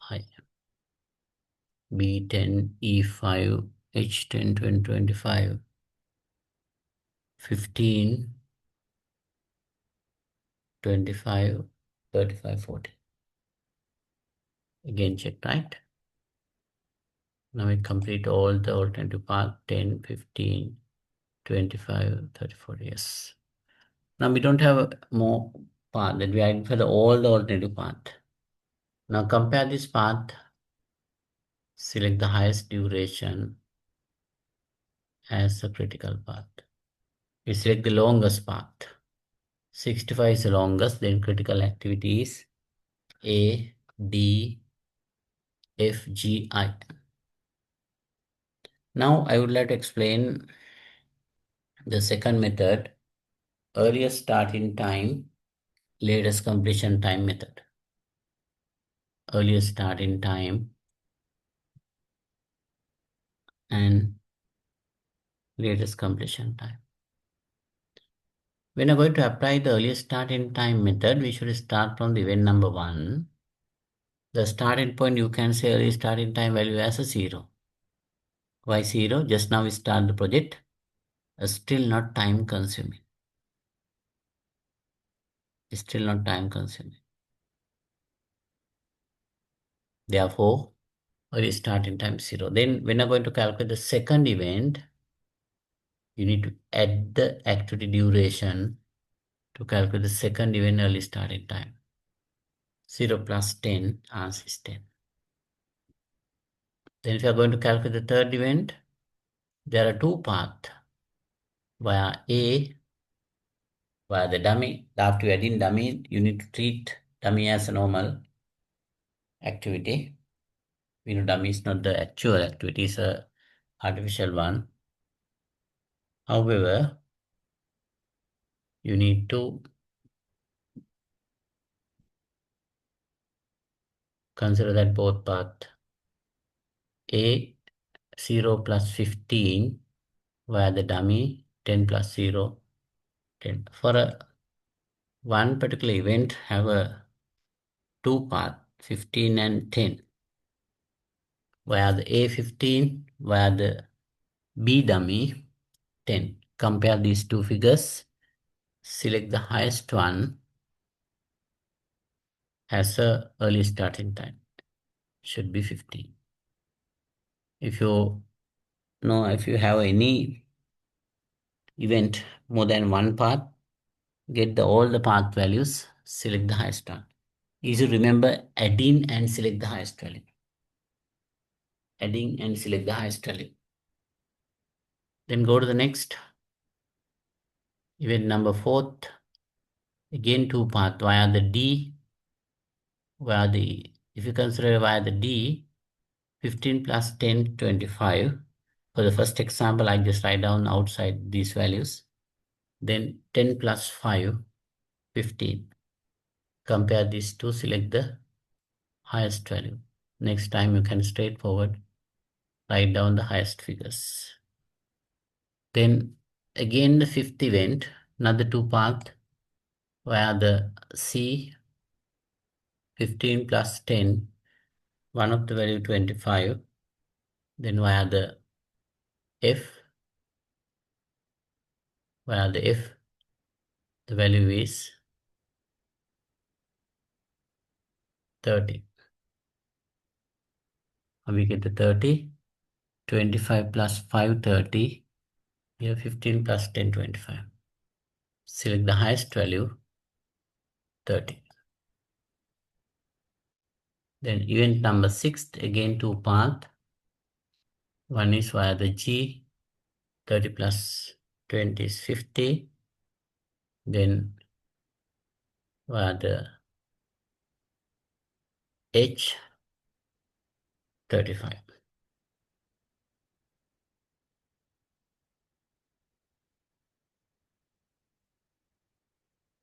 I. B10, E5, H10, 20, 25, 15, 25, 35, 40. Again check, right? Now we complete all the alternative path, 10, 15, 25, 30, 40, yes. Now we don't have more path, that we identify all the alternative path. Now compare this path, select the highest duration as a critical path. We select the longest path. 65 is the longest, then critical activity is A, D, F, G, I. Now I would like to explain the second method, earliest starting time, latest completion time method. Earliest starting time and latest completion time. When we're going to apply the earliest starting time method, we should start from the event number 1. The starting point, you can say earliest starting time value as a 0. Why 0? Just now we start the project, still not time consuming. Still not time consuming. Therefore, earliest starting time 0. Then when you're going to calculate the second event, you need to add the activity duration to calculate the second event early starting time. 0 plus 10, answer is 10. Then if you are going to calculate the third event, there are two paths. Via A, via the dummy. After you add in dummy, you need to treat dummy as a normal activity. We know dummy is not the actual activity, it's a artificial one. However, you need to consider that both path. A 0 plus 15 via the dummy, 10 plus 0, 10. For one particular event have a two path, 15 and 10. Via the A15, via the B dummy, 10. Compare these two figures, select the highest one as a early starting time. Should be 15. If you have any event more than one path, get all the path values, select the highest one. Easy to remember, adding and select the highest value. Adding and select the highest value. Then go to the next. Event number 4th. Again two path via the D. If you consider via the D, 15 plus 10, 25. For the first example, I just write down outside these values. Then 10 plus 5, 15. Compare these two, select the highest value. Next time you can straightforward write down the highest figures. Then again the 5th event, another two path via the C, 15 plus 10, one of the value 25. Then via the F, the value is 30. Now we get the 30, 25 plus 5, 30. Here 15 plus 10, 25. Select the highest value, 30. Then event number 6, again two path. One is via the G, 30 plus 20 is 50. Then via the H, 35.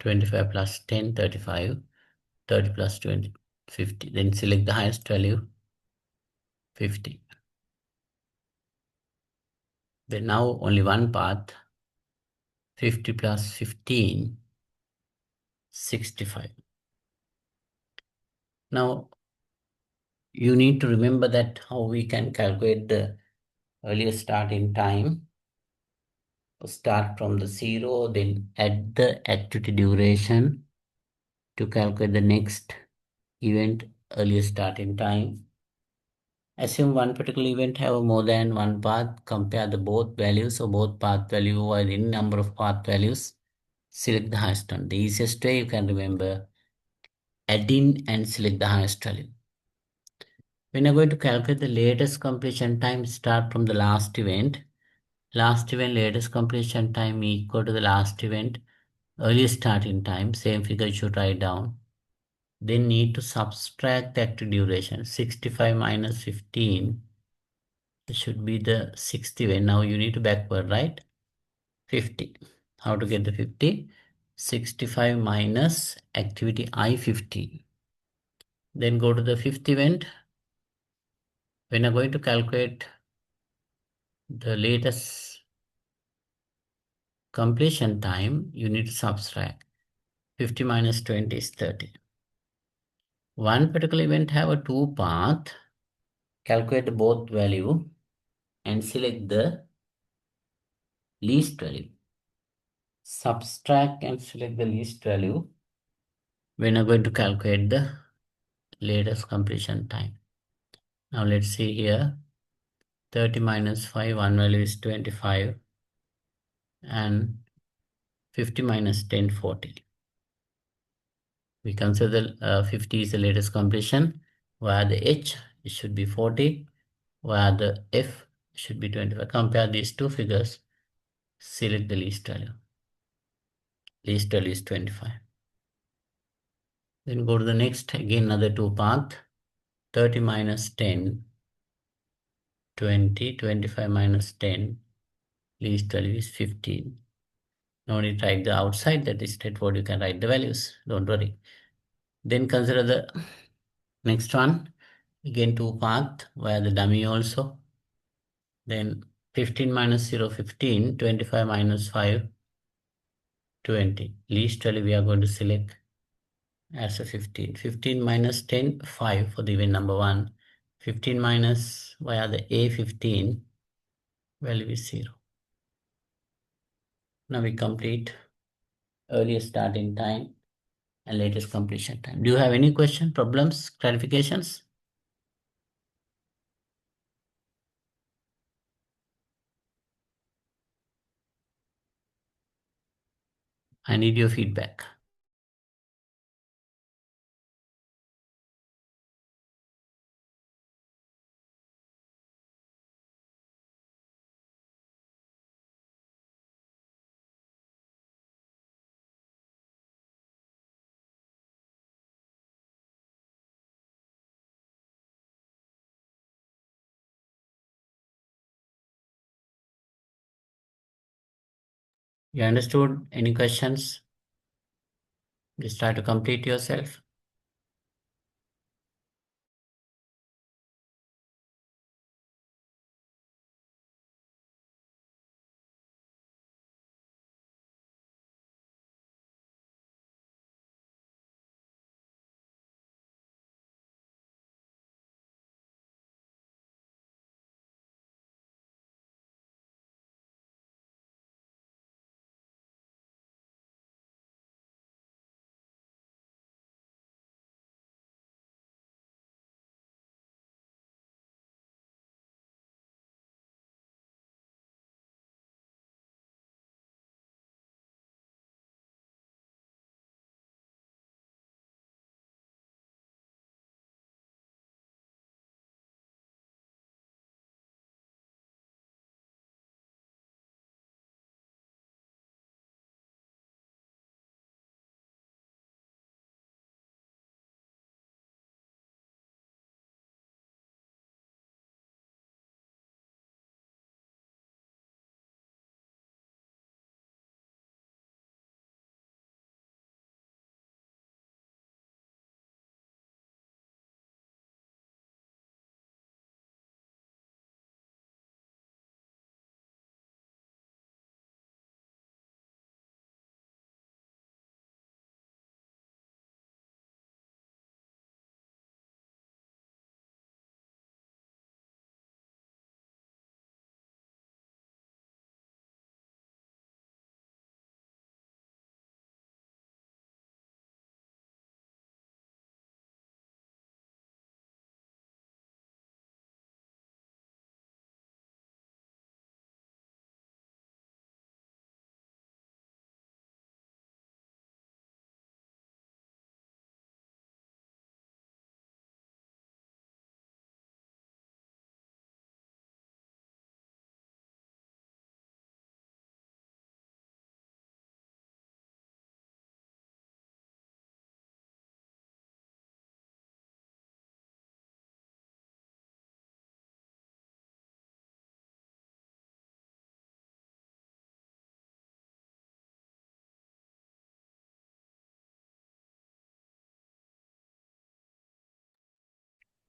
(25 plus 10, 35. 30 plus 20, 50. Then select the highest value, 50. Then now only one path, 50 plus 15, 65. Now you need to remember that how we can calculate the earlier starting time. Start from the 0, then add the activity duration to calculate the next event earlier starting time. Assume one particular event have more than one path. Compare the both values or both path value or any number of path values. Select the highest one. The easiest way you can remember, add in and select the highest value. When you're going to calculate the latest completion time, start from the last event. Last event latest completion time equal to the last event earliest starting time. Same figure you should write down. Then need to subtract the active duration. 65 minus 15. It should be the 60 way. Now you need to backward, right? 50. How to get the 50? 65 minus activity I-15. Then go to the 5th event. When you're going to calculate the latest completion time, you need to subtract. 50 minus 20 is 30. One particular event have a two path. Calculate both value and select the least value. Subtract and select the least value when you're going to calculate the latest completion time. Now let's see here. 30 minus 5, one value is 25. And 50 minus 10, 40. We consider 50 is the latest completion. Via the H, it should be 40. Via the F, it should be 25. Compare these two figures. Select the least value. Least value is 25. Then go to the next, again another two path. 30 minus 10, 20, 25 minus 10, least value is 15. No need to write the outside, that is straightforward, you can write the values, don't worry. Then consider the next one, again two path via the dummy also. Then 15 minus 0, 15, 25 minus 5, 20. Least value we are going to select as a 15. 15 minus 10, 5 for the event number 1. 15 minus via the A15, value is 0. Now we complete earliest starting time and latest completion time. Do you have any question, problems, clarifications? I need your feedback. You understood? Any questions? Just try to complete yourself.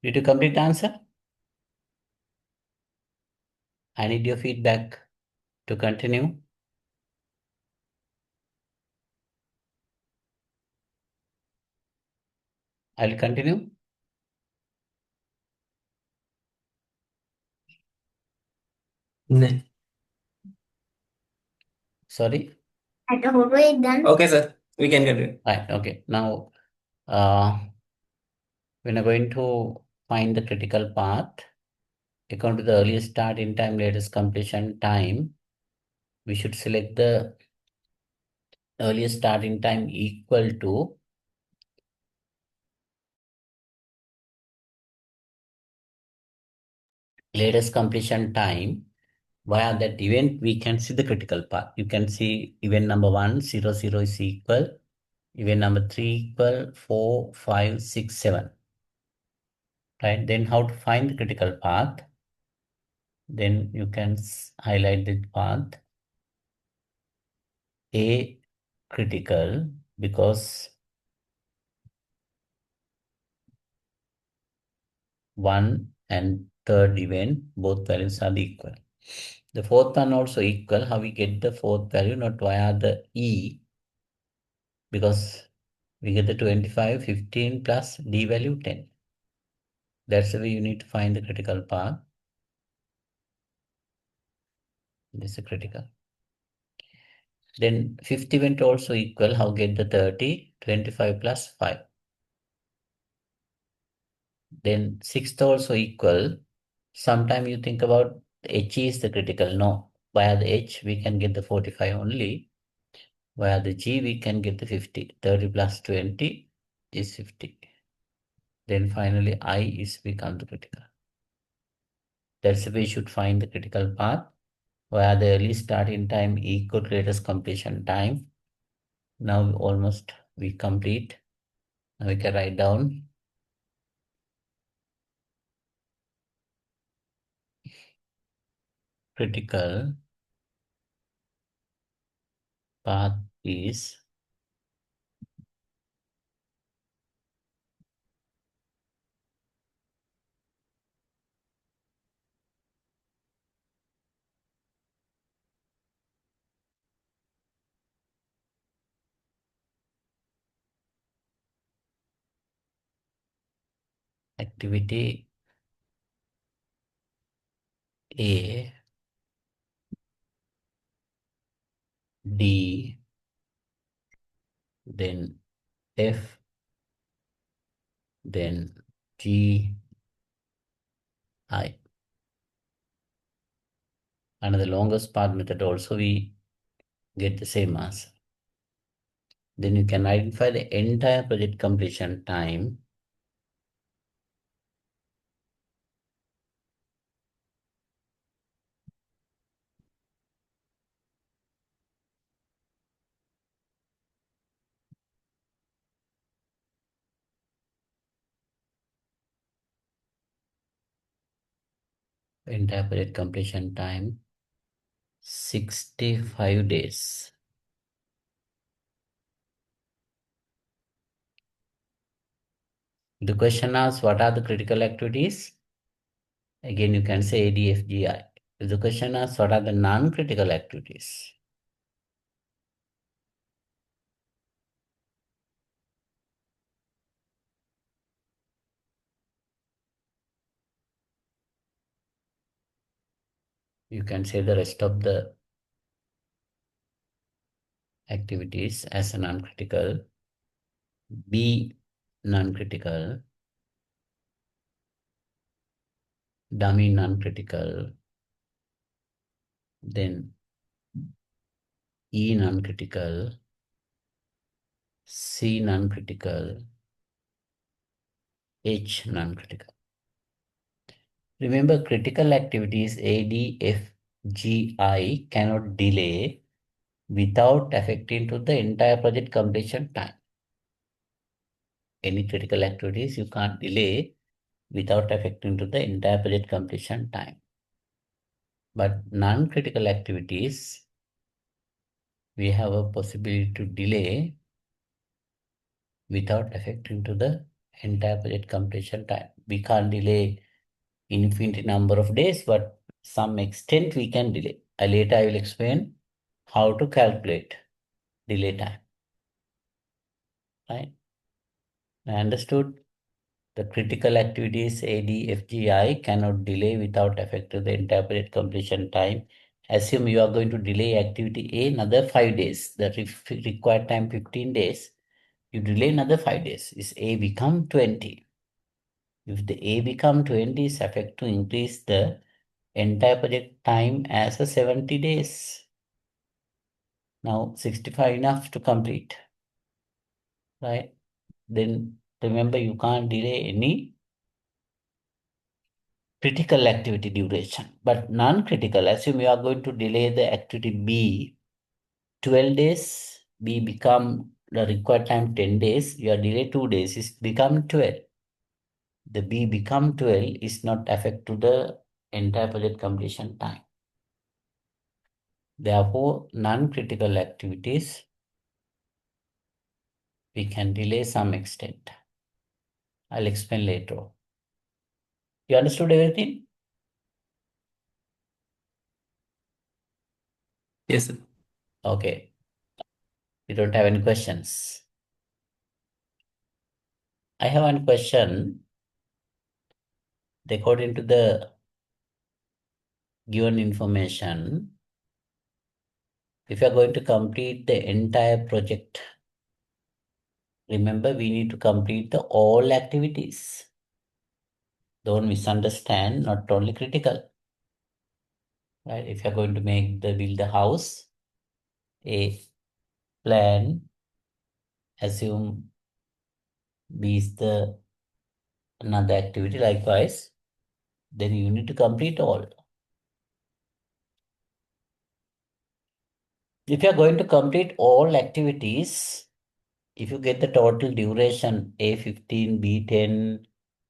Did you complete the answer? I need your feedback to continue. I'll continue. Ne. Sorry. Okay, sir. We can continue. Right. Okay. Now, we are going to find the critical path. According to the earliest start in time, latest completion time, we should select the earliest starting time equal to latest completion time. Via that event, we can see the critical path. You can see event number 1, 0, 0 is equal. Event number 3 equal 4, 5, 6, 7. Right? Then how to find the critical path? Then you can highlight the path. A critical because 1 and third event, both values are equal. The fourth one also equal. How we get the fourth value? Not via the E, because we get the 25, 15 plus D value 10. That's the way you need to find the critical path. This is critical. Then fifth event also equal. How get the 30, 25 plus 5. Then sixth also equal. Sometime you think about H is the critical. No, via the H we can get the 45 only. Where the G we can get the 50. 30 plus 20 is 50. Then finally I is become the critical. That's the way we should find the critical path where the early starting time equal greatest completion time. Now almost we complete. Now we can write down critical path is activity A, D, then F, then G, I. Under the longest path method also we get the same answer. Then you can identify the entire project completion time. Entire project completion time 65 days. The question asks what are the critical activities? Again, you can say ADFGI. If the question asks what are the non-critical activities? You can say the rest of the activities as a non-critical. B, non-critical. Dummy non-critical. Then E non-critical. C non-critical. H non-critical. Remember, critical activities A, D, F, G, I cannot delay without affecting to the entire project completion time. Any critical activities you can't delay without affecting to the entire project completion time. But non-critical activities, we have a possibility to delay without affecting to the entire project completion time. We can't delay infinite number of days, but some extent we can delay. Later I will explain how to calculate delay time. Right? I understood the critical activities A, D, F, G, I cannot delay without affecting the entire project completion time. Assume you are going to delay activity A another 5 days. The required time 15 days. You delay another 5 days. Is A become 20? If the A become 20, is affect to increase the entire project time as a 70 days. Now 65 enough to complete. Right? Then remember you can't delay any critical activity duration, but non-critical, assume you are going to delay the activity B 12 days, B become the required time 10 days, you are delay 2 days, is become 12. The B become 12 is not affect to the entire project completion time. Therefore, non-critical activities, we can delay some extent. I'll explain later. You understood everything? Yes, sir. Okay. You don't have any questions? I have one question. According to the given information, if you are going to complete the entire project, remember we need to complete the all activities. Don't misunderstand, not only critical. Right? If you are going to build the house, A, plan, assume B is the another activity likewise, then you need to complete all. If you are going to complete all activities, if you get the total duration A15, B10,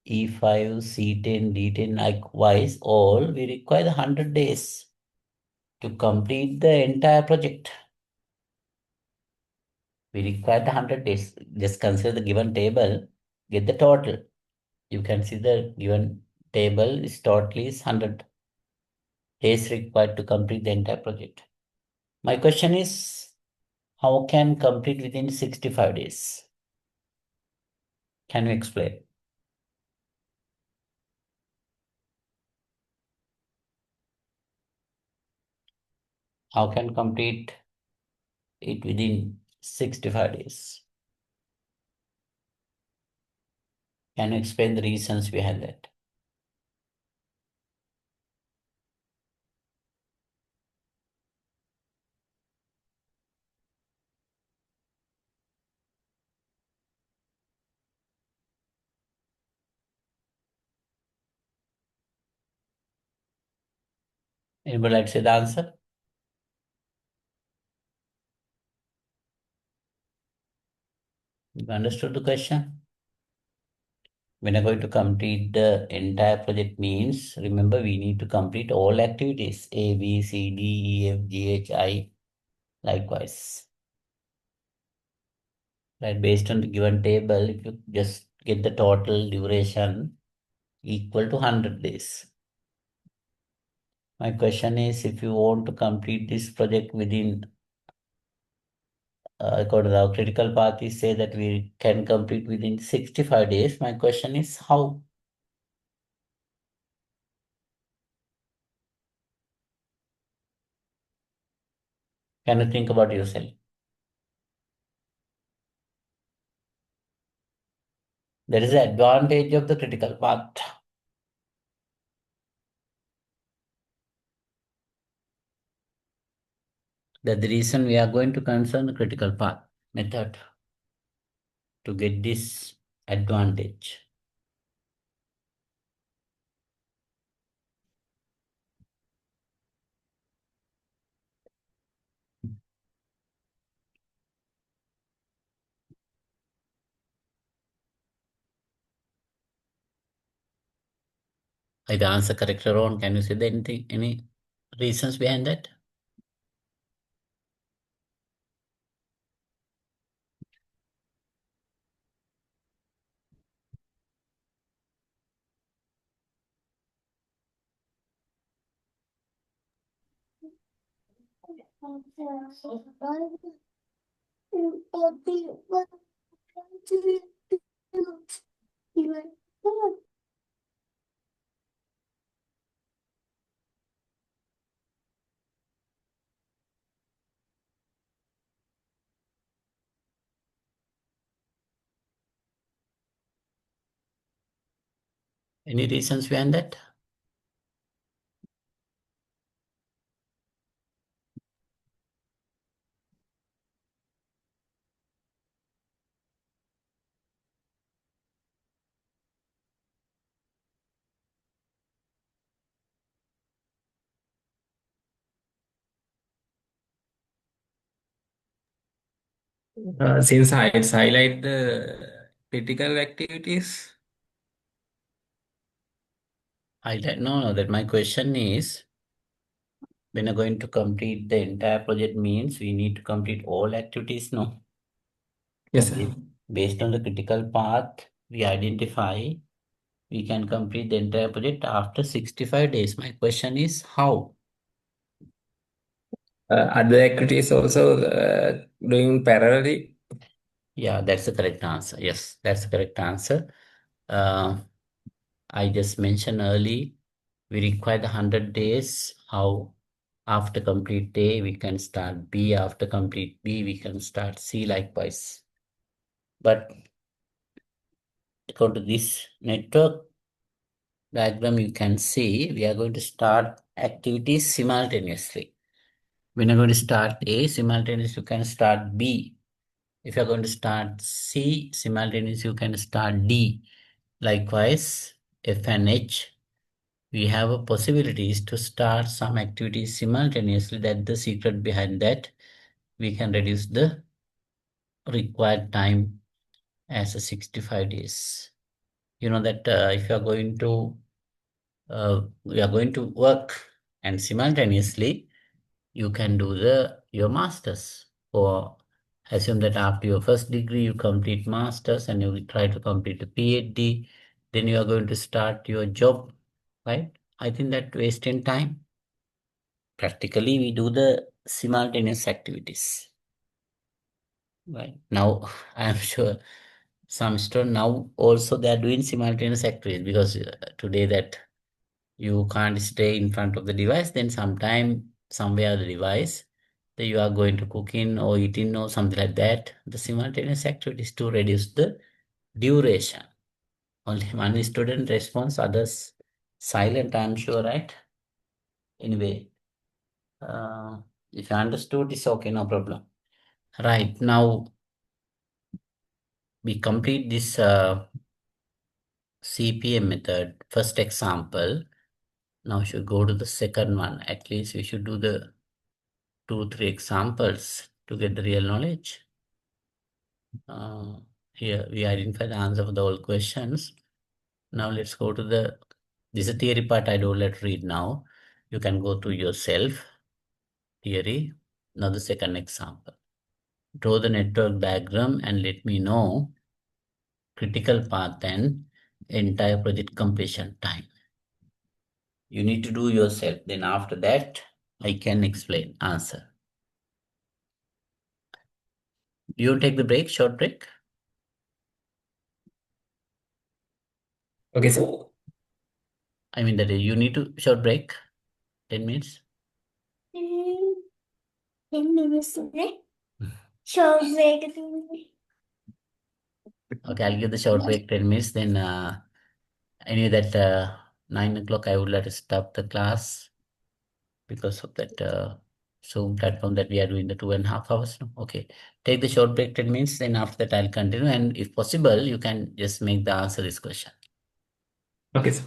E5, C10, D10 likewise, all we require the 100 days to complete the entire project. We require the 100 days. Just consider the given table, get the total. You can see the given table is totally is 100 days required to complete the entire project. My question is, how can complete within 65 days? Can you explain? How can complete it within 65 days? Can you explain the reasons behind that? Anybody like to say the answer? You understood the question? When I'm going to complete the entire project means, remember we need to complete all activities, A, B, C, D, E, F, G, H, I, likewise. Right, based on the given table, if you just get the total duration equal to 100 days. My question is, if you want to complete this project within, according to the critical path, is say that we can complete within 65 days. My question is, how? Can you think about yourself? There is an advantage of the critical path. That's the reason we are going to concern the critical path method to get this advantage. Either answer correct or wrong. Can you say anything, any reasons behind that? Any reasons behind that? Since it's highlight the critical activities. No, that my question is, when you're going to complete the entire project means we need to complete all activities, no? Yes, sir. Based on the critical path, we identify we can complete the entire project after 65 days. My question is how? Other activities also doing parallelly. Yeah, that's the correct answer. Yes, that's the correct answer. Uh, I just mentioned early, we require the 100 days. How? After complete A, we can start B. After complete B, we can start C likewise. But according to this network diagram, you can see we are going to start activities simultaneously. When you're going to start A, simultaneously you can start B. If you're going to start C, simultaneously you can start D. Likewise, F and H, we have a possibilities to start some activities simultaneously. That the secret behind that, we can reduce the required time as a 65 days. You know that if you are going to we are going to work and simultaneously you can do your masters, or assume that after your first degree you complete masters and you will try to complete a PhD, then you are going to start your job, right? I think that wasting time. Practically we do the simultaneous activities, right? Now I am sure some students now also they are doing simultaneous activities, because today that you can't stay in front of the device, then sometime somewhere the device that you are going to cooking or eating or something like that, the simultaneous activities to reduce the duration. Only one student response, others silent, I'm sure, right? Anyway, uh, if you understood, it's okay, no problem. Right, now we complete this CPM method, first example. Now should go to the second one. At least we should do the 2, 3 examples to get the real knowledge. Here we identify the answer for the all questions. Now let's go to this is the theory part. I don't let read now. You can go to yourself, theory. Now the second example. Draw the network diagram and let me know critical path and entire project completion time. You need to do yourself. Then after that, I can explain answer. You take the break, short break. Okay, sir. I mean that you need to short break, 10 minutes. 10 minutes, right? Short break. Okay, I'll give the short break 10 minutes. Then I knew that 9 o'clock I would like to stop the class because of that Zoom platform that we are doing the 2.5 hours. No? Okay, take the short break 10 minutes. Then after that I'll continue. And if possible, you can just make the answer this question. Okay, sir.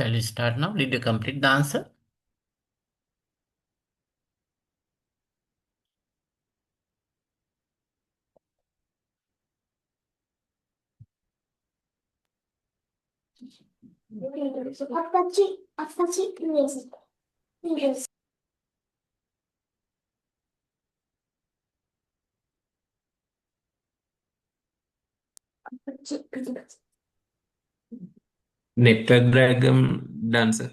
Shall we start now? Did you complete the answer? Apache music. Music. Apache music. Network diagram done, sir.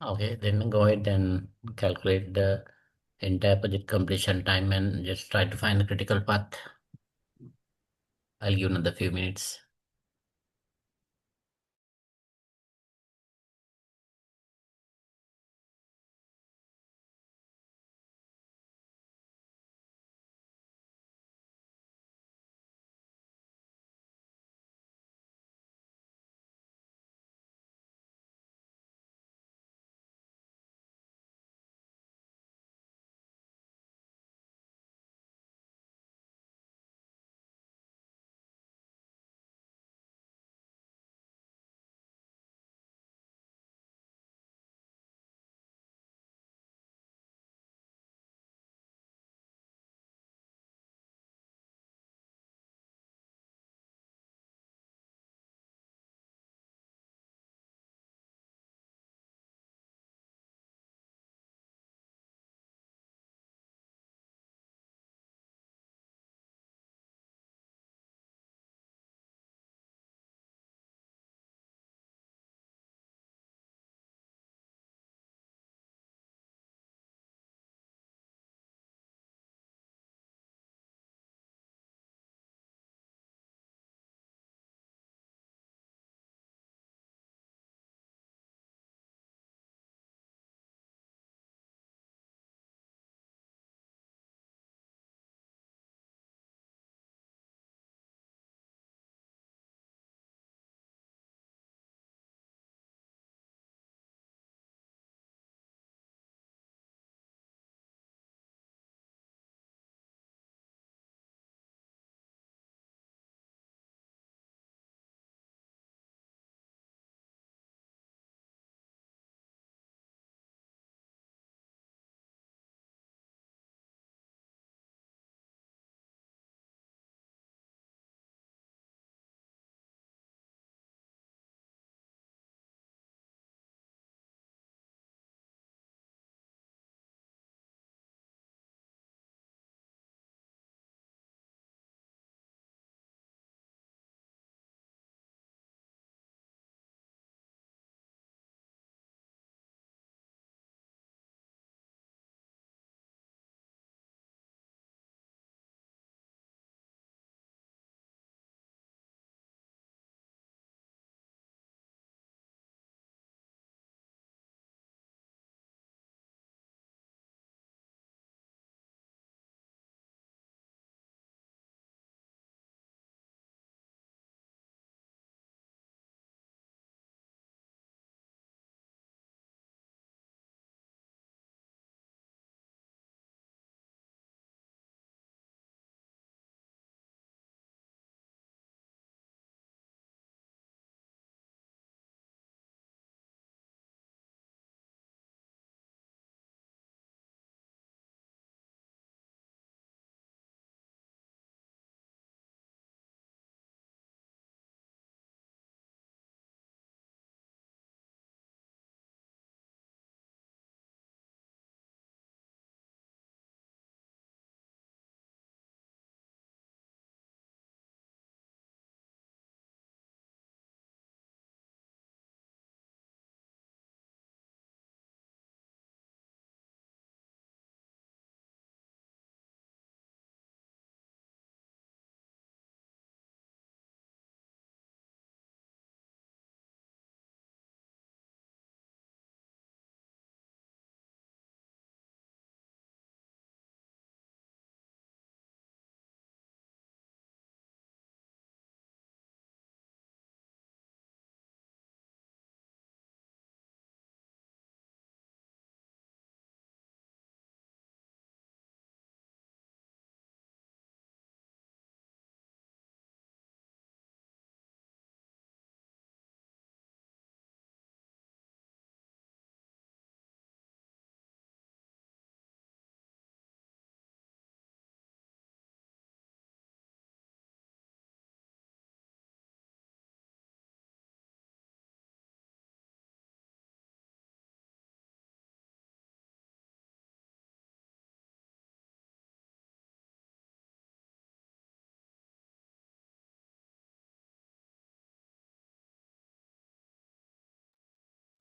Okay, then go ahead and calculate the entire project completion time and just try to find the critical path. I'll give another few minutes.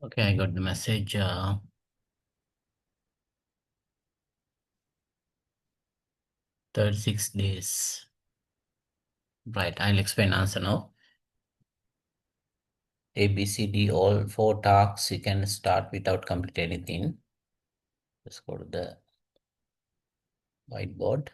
Okay, I got the message. 36 days. Right, I'll explain answer now. A, B, C, D, all 4 tasks you can start without complete anything. Let's go to the whiteboard.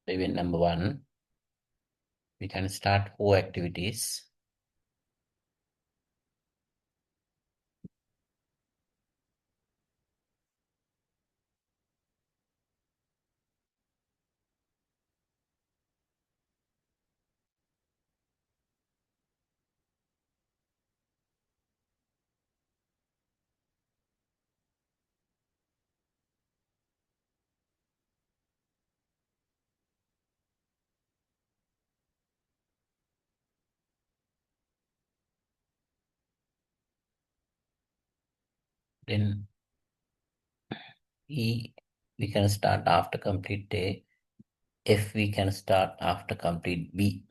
Event number 1, we can start 4 activities. Then E, we can start after complete A. F, we can start after complete B.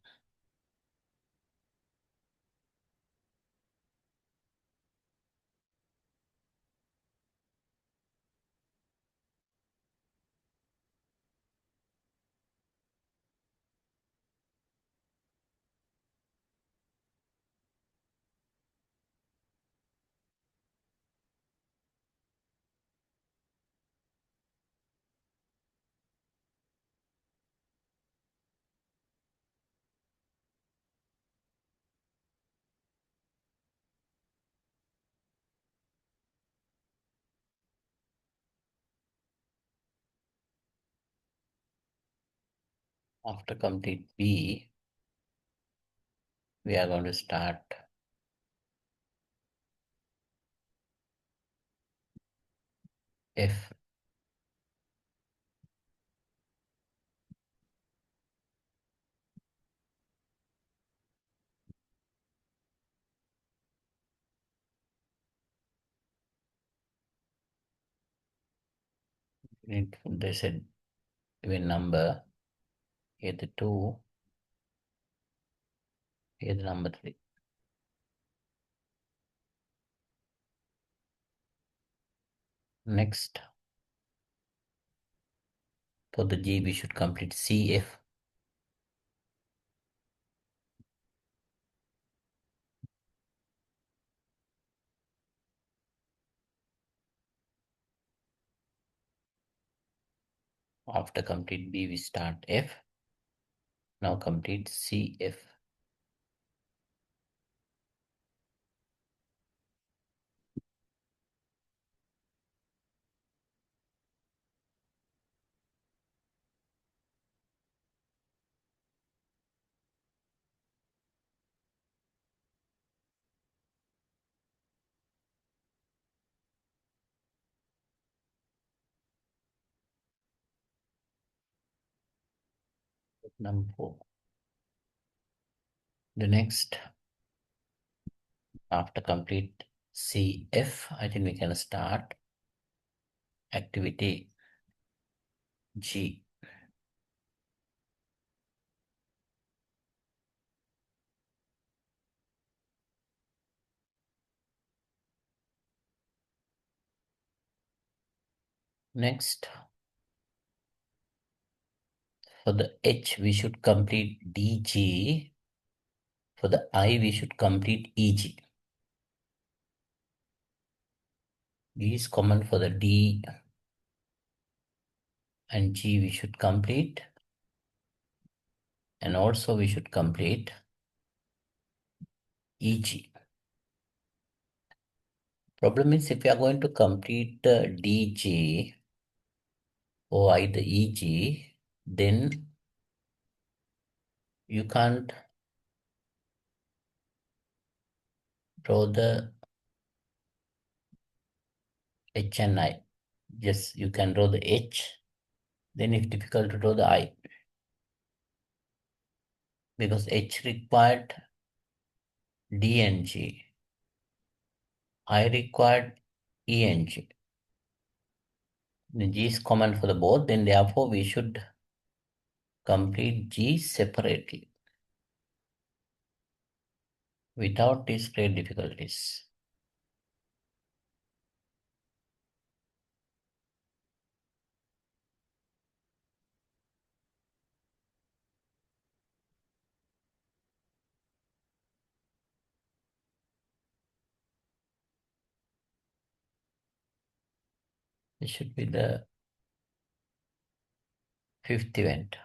After complete B, we are going to start F. They said even number, here the 2, here the number 3. Next, for the G, we should complete CF. After complete B, we start F. Now complete CF. Number 4. The next, after complete CF, I think we can start activity G. Next, for the H, we should complete DG. For the I, we should complete EG. D is common for the D. and G we should complete, and also we should complete EG. Problem is, if we are going to complete the DG or either EG, then you can't draw the H and I. Yes, you can draw the H, then it's difficult to draw the I, because H required D and G, I required E and G. The G is common for the both, then therefore we should complete G separately without these great difficulties. This should be the fifth event.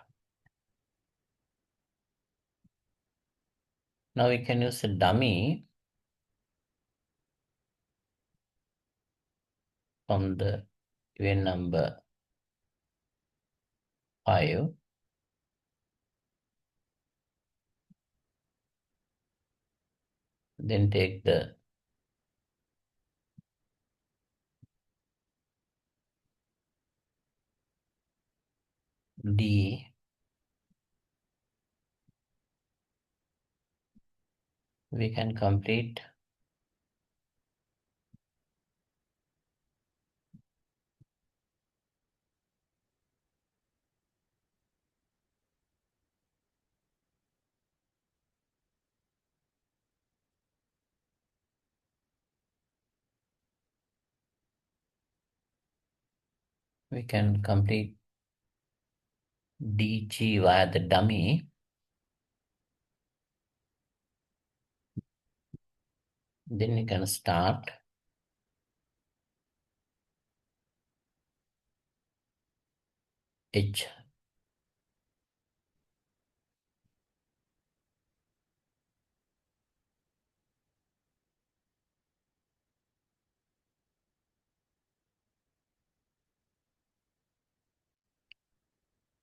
Now we can use a dummy from the event number 5. Then take the D, we can complete DG via the dummy. Then you can start H.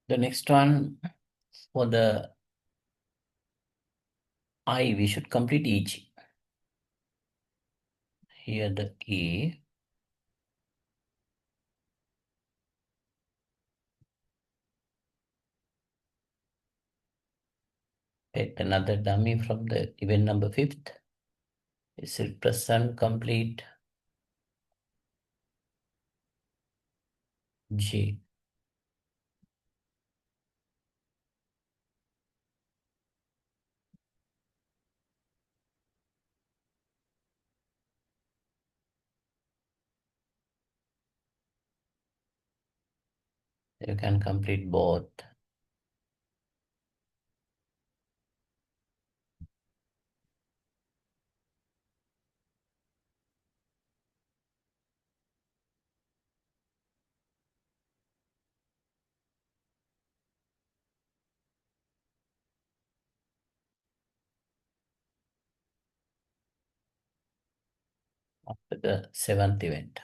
The next one, for the I, we should complete EG. Here the E, take another dummy from the event number 5th. This will present complete G. You can complete both. After the 7th event.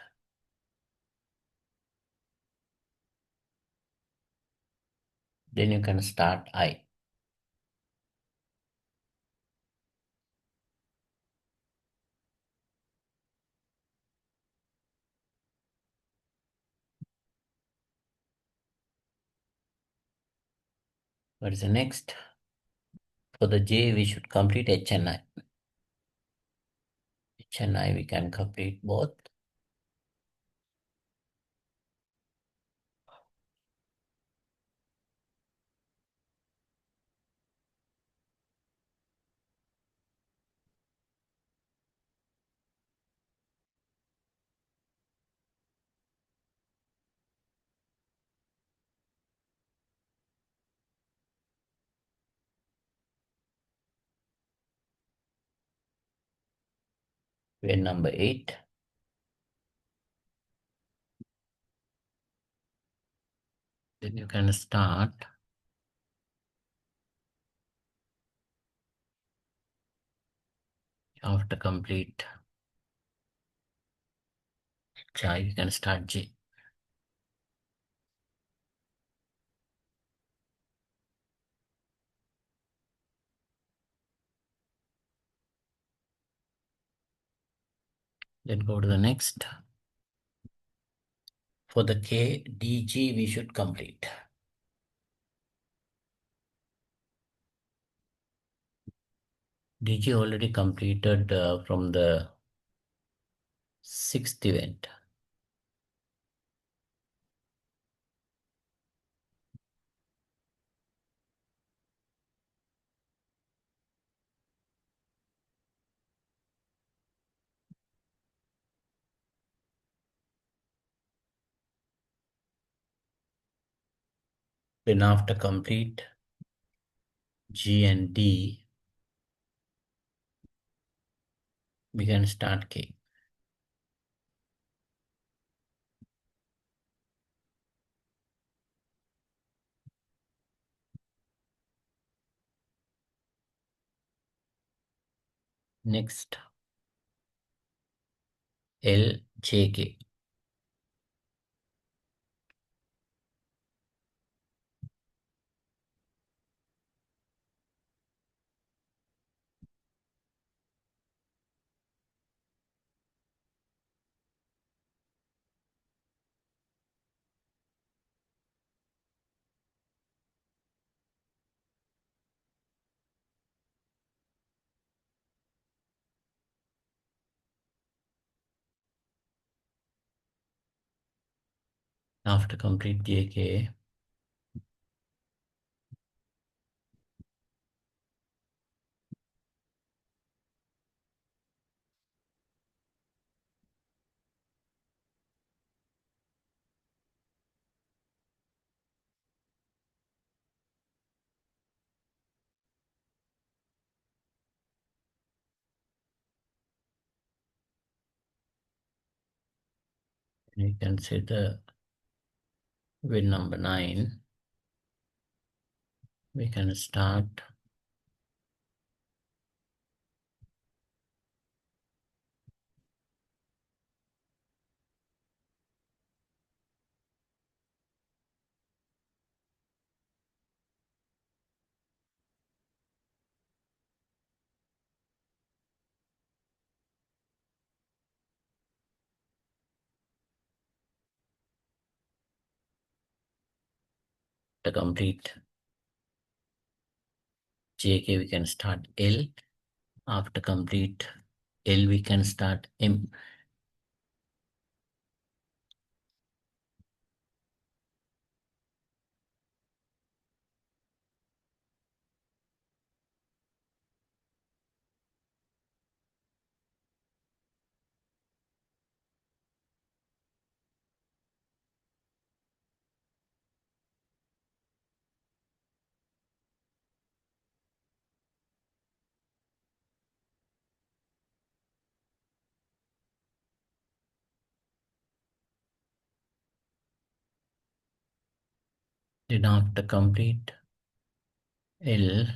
Then you can start I. What is the next? For the J, we should complete H and I. H and I, we can complete both. Event number 8. Then you can start after complete J, you can start J. Then go to the next. For the K, DG we should complete. DG already completed from the 6th event. Then after complete G and D, we can start K. Next, L, J, K. After complete JK, you can see the win number 9. We can start the complete JK, we can start L. After complete L, we can start M. Then after complete L,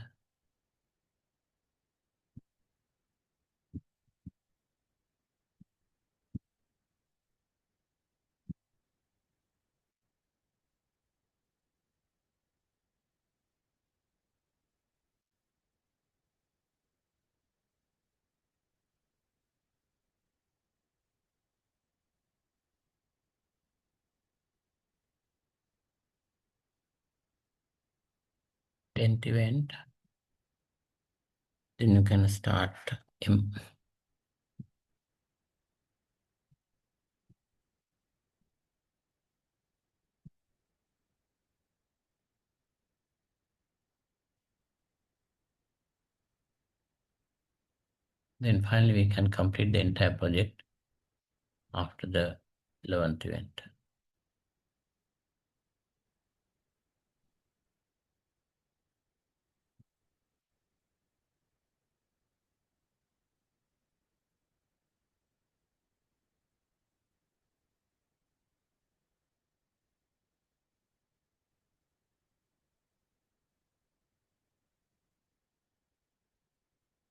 tenth event, then you can start M. Then finally we can complete the entire project after the 11th event.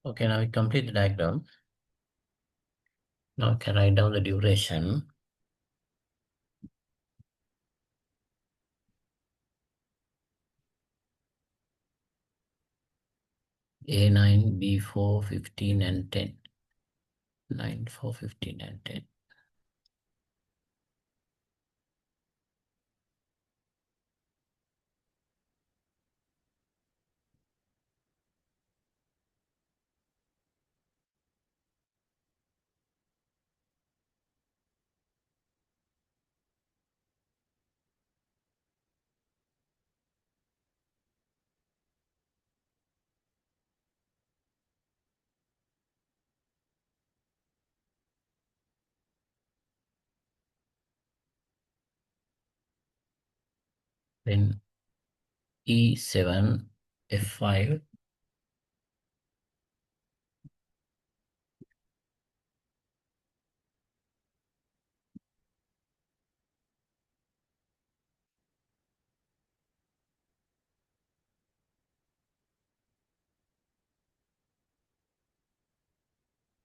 Okay, now we complete the diagram. Now we can write down the duration. A9, B4, 15 and 10. 9, 4, 15 and 10. Then E7, F5,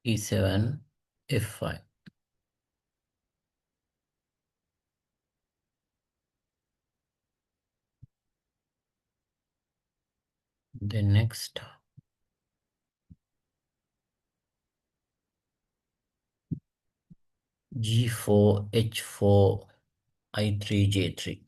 E7, F5. Then next G4, H4, I3, J3.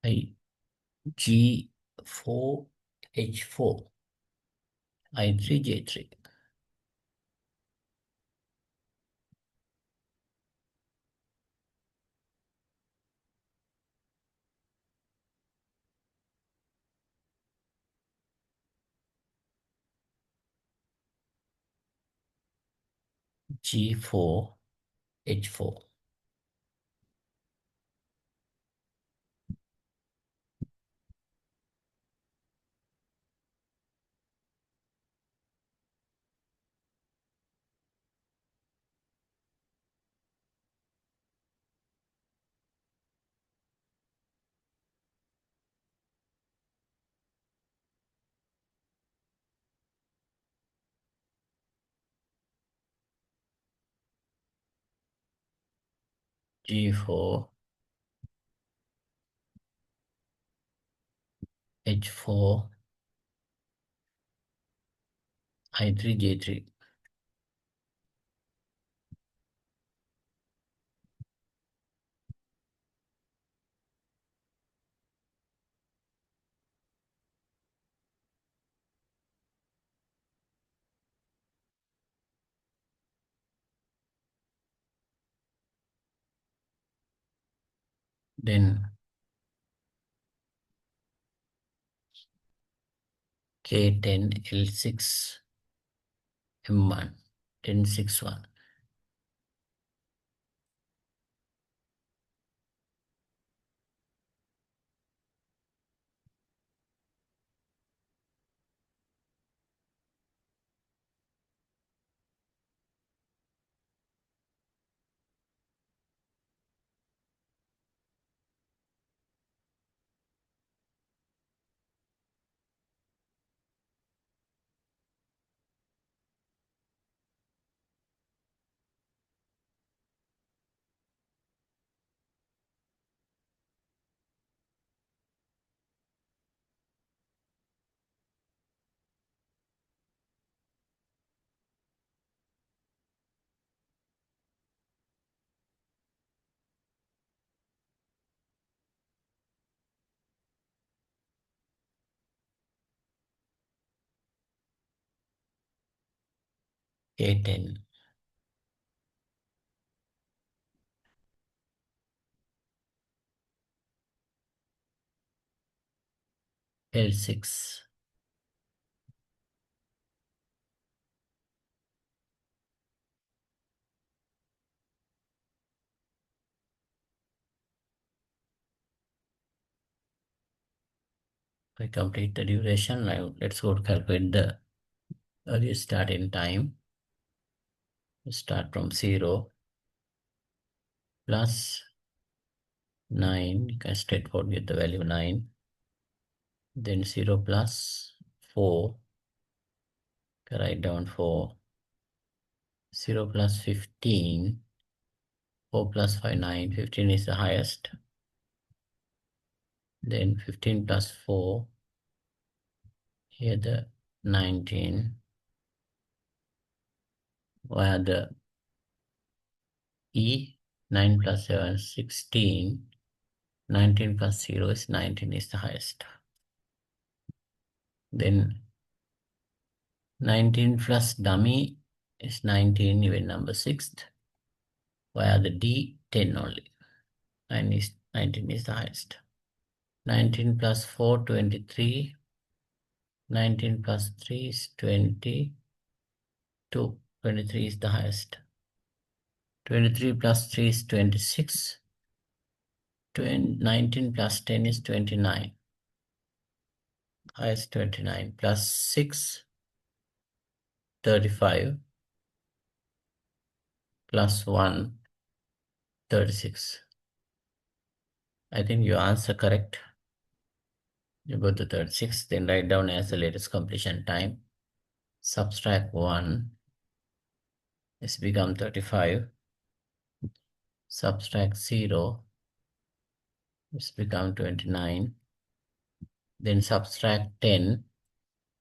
I G4, H4, I3, J3. G4, H4. G4, H4, I3, J3. Then K10, L6, M1, 10, 6, 1. K10. L6. I complete the duration. Now let's go to calculate the earliest starting time. Start from 0 plus 9. You can straightforward get the value 9. Then 0 plus 4. Write down 4. 0 plus 15. 4 plus 5, 9. 15 is the highest. Then 15 plus 4. Here the 19. Where the E, 9 plus 7, 16. 19 plus 0 is 19 is the highest. Then 19 plus dummy is 19, even number 6th. Where the D, 10 only. 19 is the highest. 19 plus 4, 23. 19 plus 3 is 22. 23 is the highest. 23 plus 3 is 26. 19 plus 10 is 29. Highest 29 plus 6, 35 plus 1, 36. I think you answer correct. You go to 36, then write down as the latest completion time. Subtract 1, it's become 35. Subtract 0, it's become 29. Then subtract 10,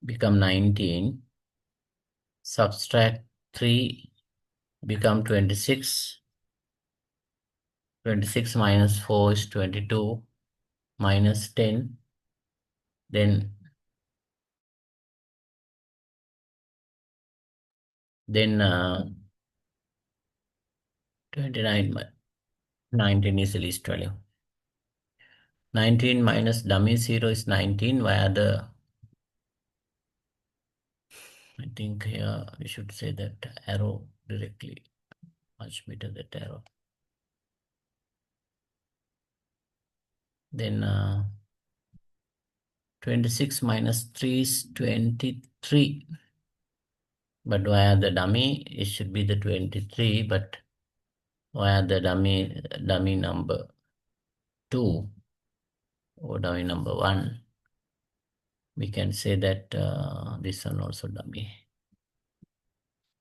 become 19. Subtract 3, become 26. 26 minus 4 is 22. Minus 10. Then 29, 19 is the least value. 19 minus dummy 0 is 19. Via the, I think here we should say that arrow directly. Much better that arrow. Then 26 minus 3 is 23. But via the dummy, it should be the 23. But via the dummy number 2 or dummy number 1, we can say that this one also dummy.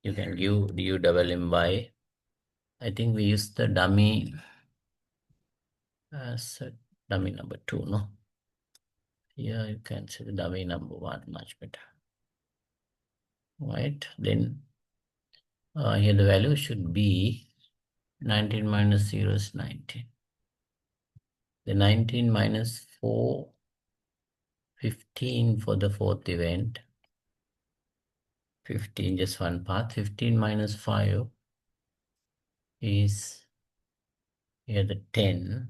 You can give u double my. I think we use the dummy as dummy number 2, no? Here you can say the dummy number 1, much better. Right, then here the value should be 19 minus 0 is 19. The 19 minus 4, 15 for the fourth event. 15, just one path. 15 minus 5 is here the 10.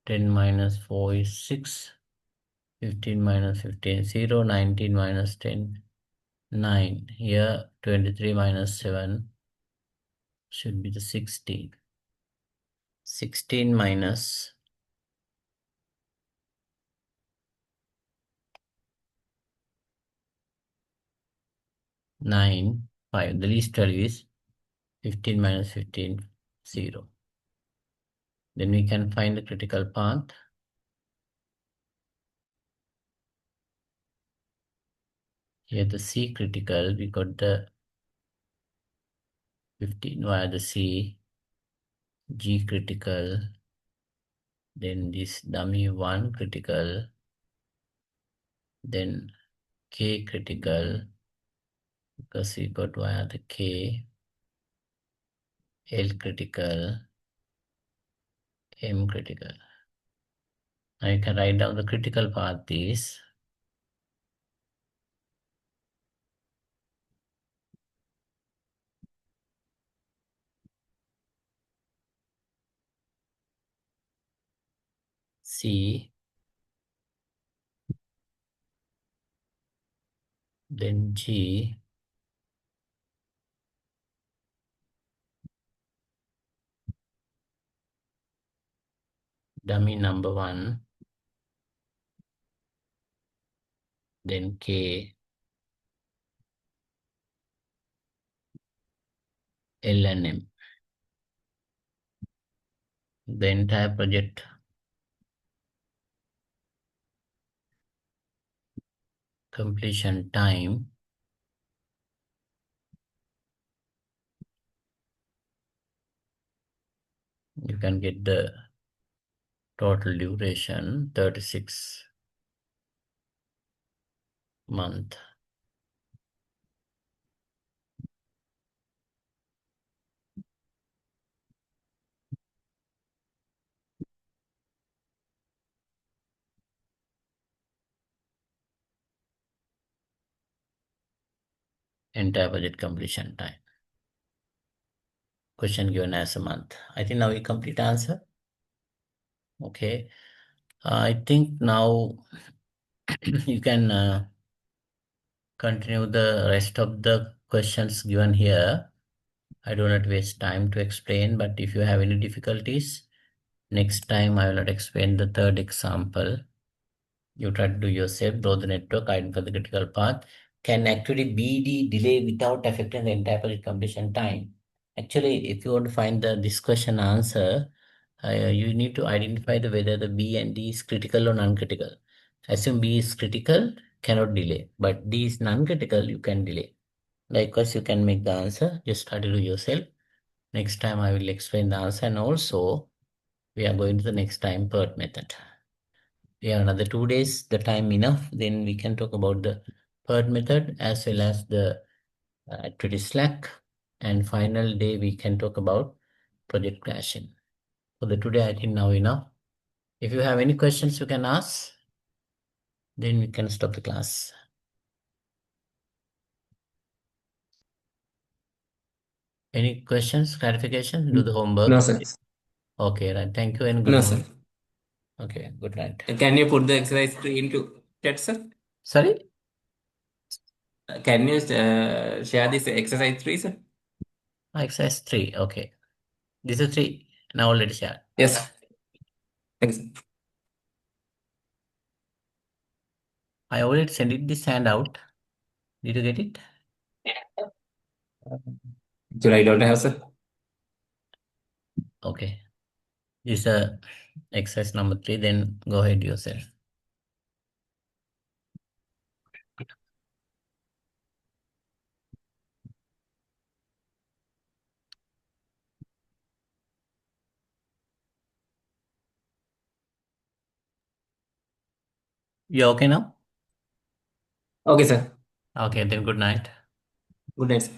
10 minus 4 is 6. 15 minus 15, 0. 19 minus 10, 9. Here 23 minus 7 should be the 16. 16 minus 9, 5. The least value is 15 minus 15, 0. Then we can find the critical path. Here the C critical, we got the 15 via the C, G critical, then this dummy 1 critical, then K critical, because we got via the K, L critical, M critical. Now you can write down the critical path is C, then G, dummy number 1, then K, L and M. The entire project completion time you can get the total duration 36 month. Entire project completion time. Question given as a month. I think now we complete answer. Okay. I think now you can continue the rest of the questions given here. I do not waste time to explain, but if you have any difficulties, next time I will not explain the third example. You try to do yourself, draw the network, identify the critical path. Can actually BD delay without affecting the entire project completion time? Actually, if you want to find this question answer, you need to identify whether the B and D is critical or non-critical. Assume B is critical, cannot delay, but D is non-critical, you can delay. Likewise, you can make the answer. Just try to do yourself. Next time I will explain the answer, and also we are going to the next time PERT method. We have another 2 days, the time enough, then we can talk about the PERT method as well as the activity slack, and final day we can talk about project crashing. For the today, I think now enough. If you have any questions, you can ask. Then we can stop the class. Any questions, clarification? Do the homework. No, sir. Okay, right. Thank you and good No, night. sir. Okay, good night. Can you put the exercise 3 into chat, sir? Sorry? Can you share this exercise 3, sir? Exercise 3. Okay. This is 3. Now already shared. Yes. Thanks, sir. I already sent it this handout. Did you get it? Actually, I don't have, sir. Okay. This is exercise number 3. Then go ahead yourself. You okay now? Okay, sir. Okay, then good night. Good night, sir.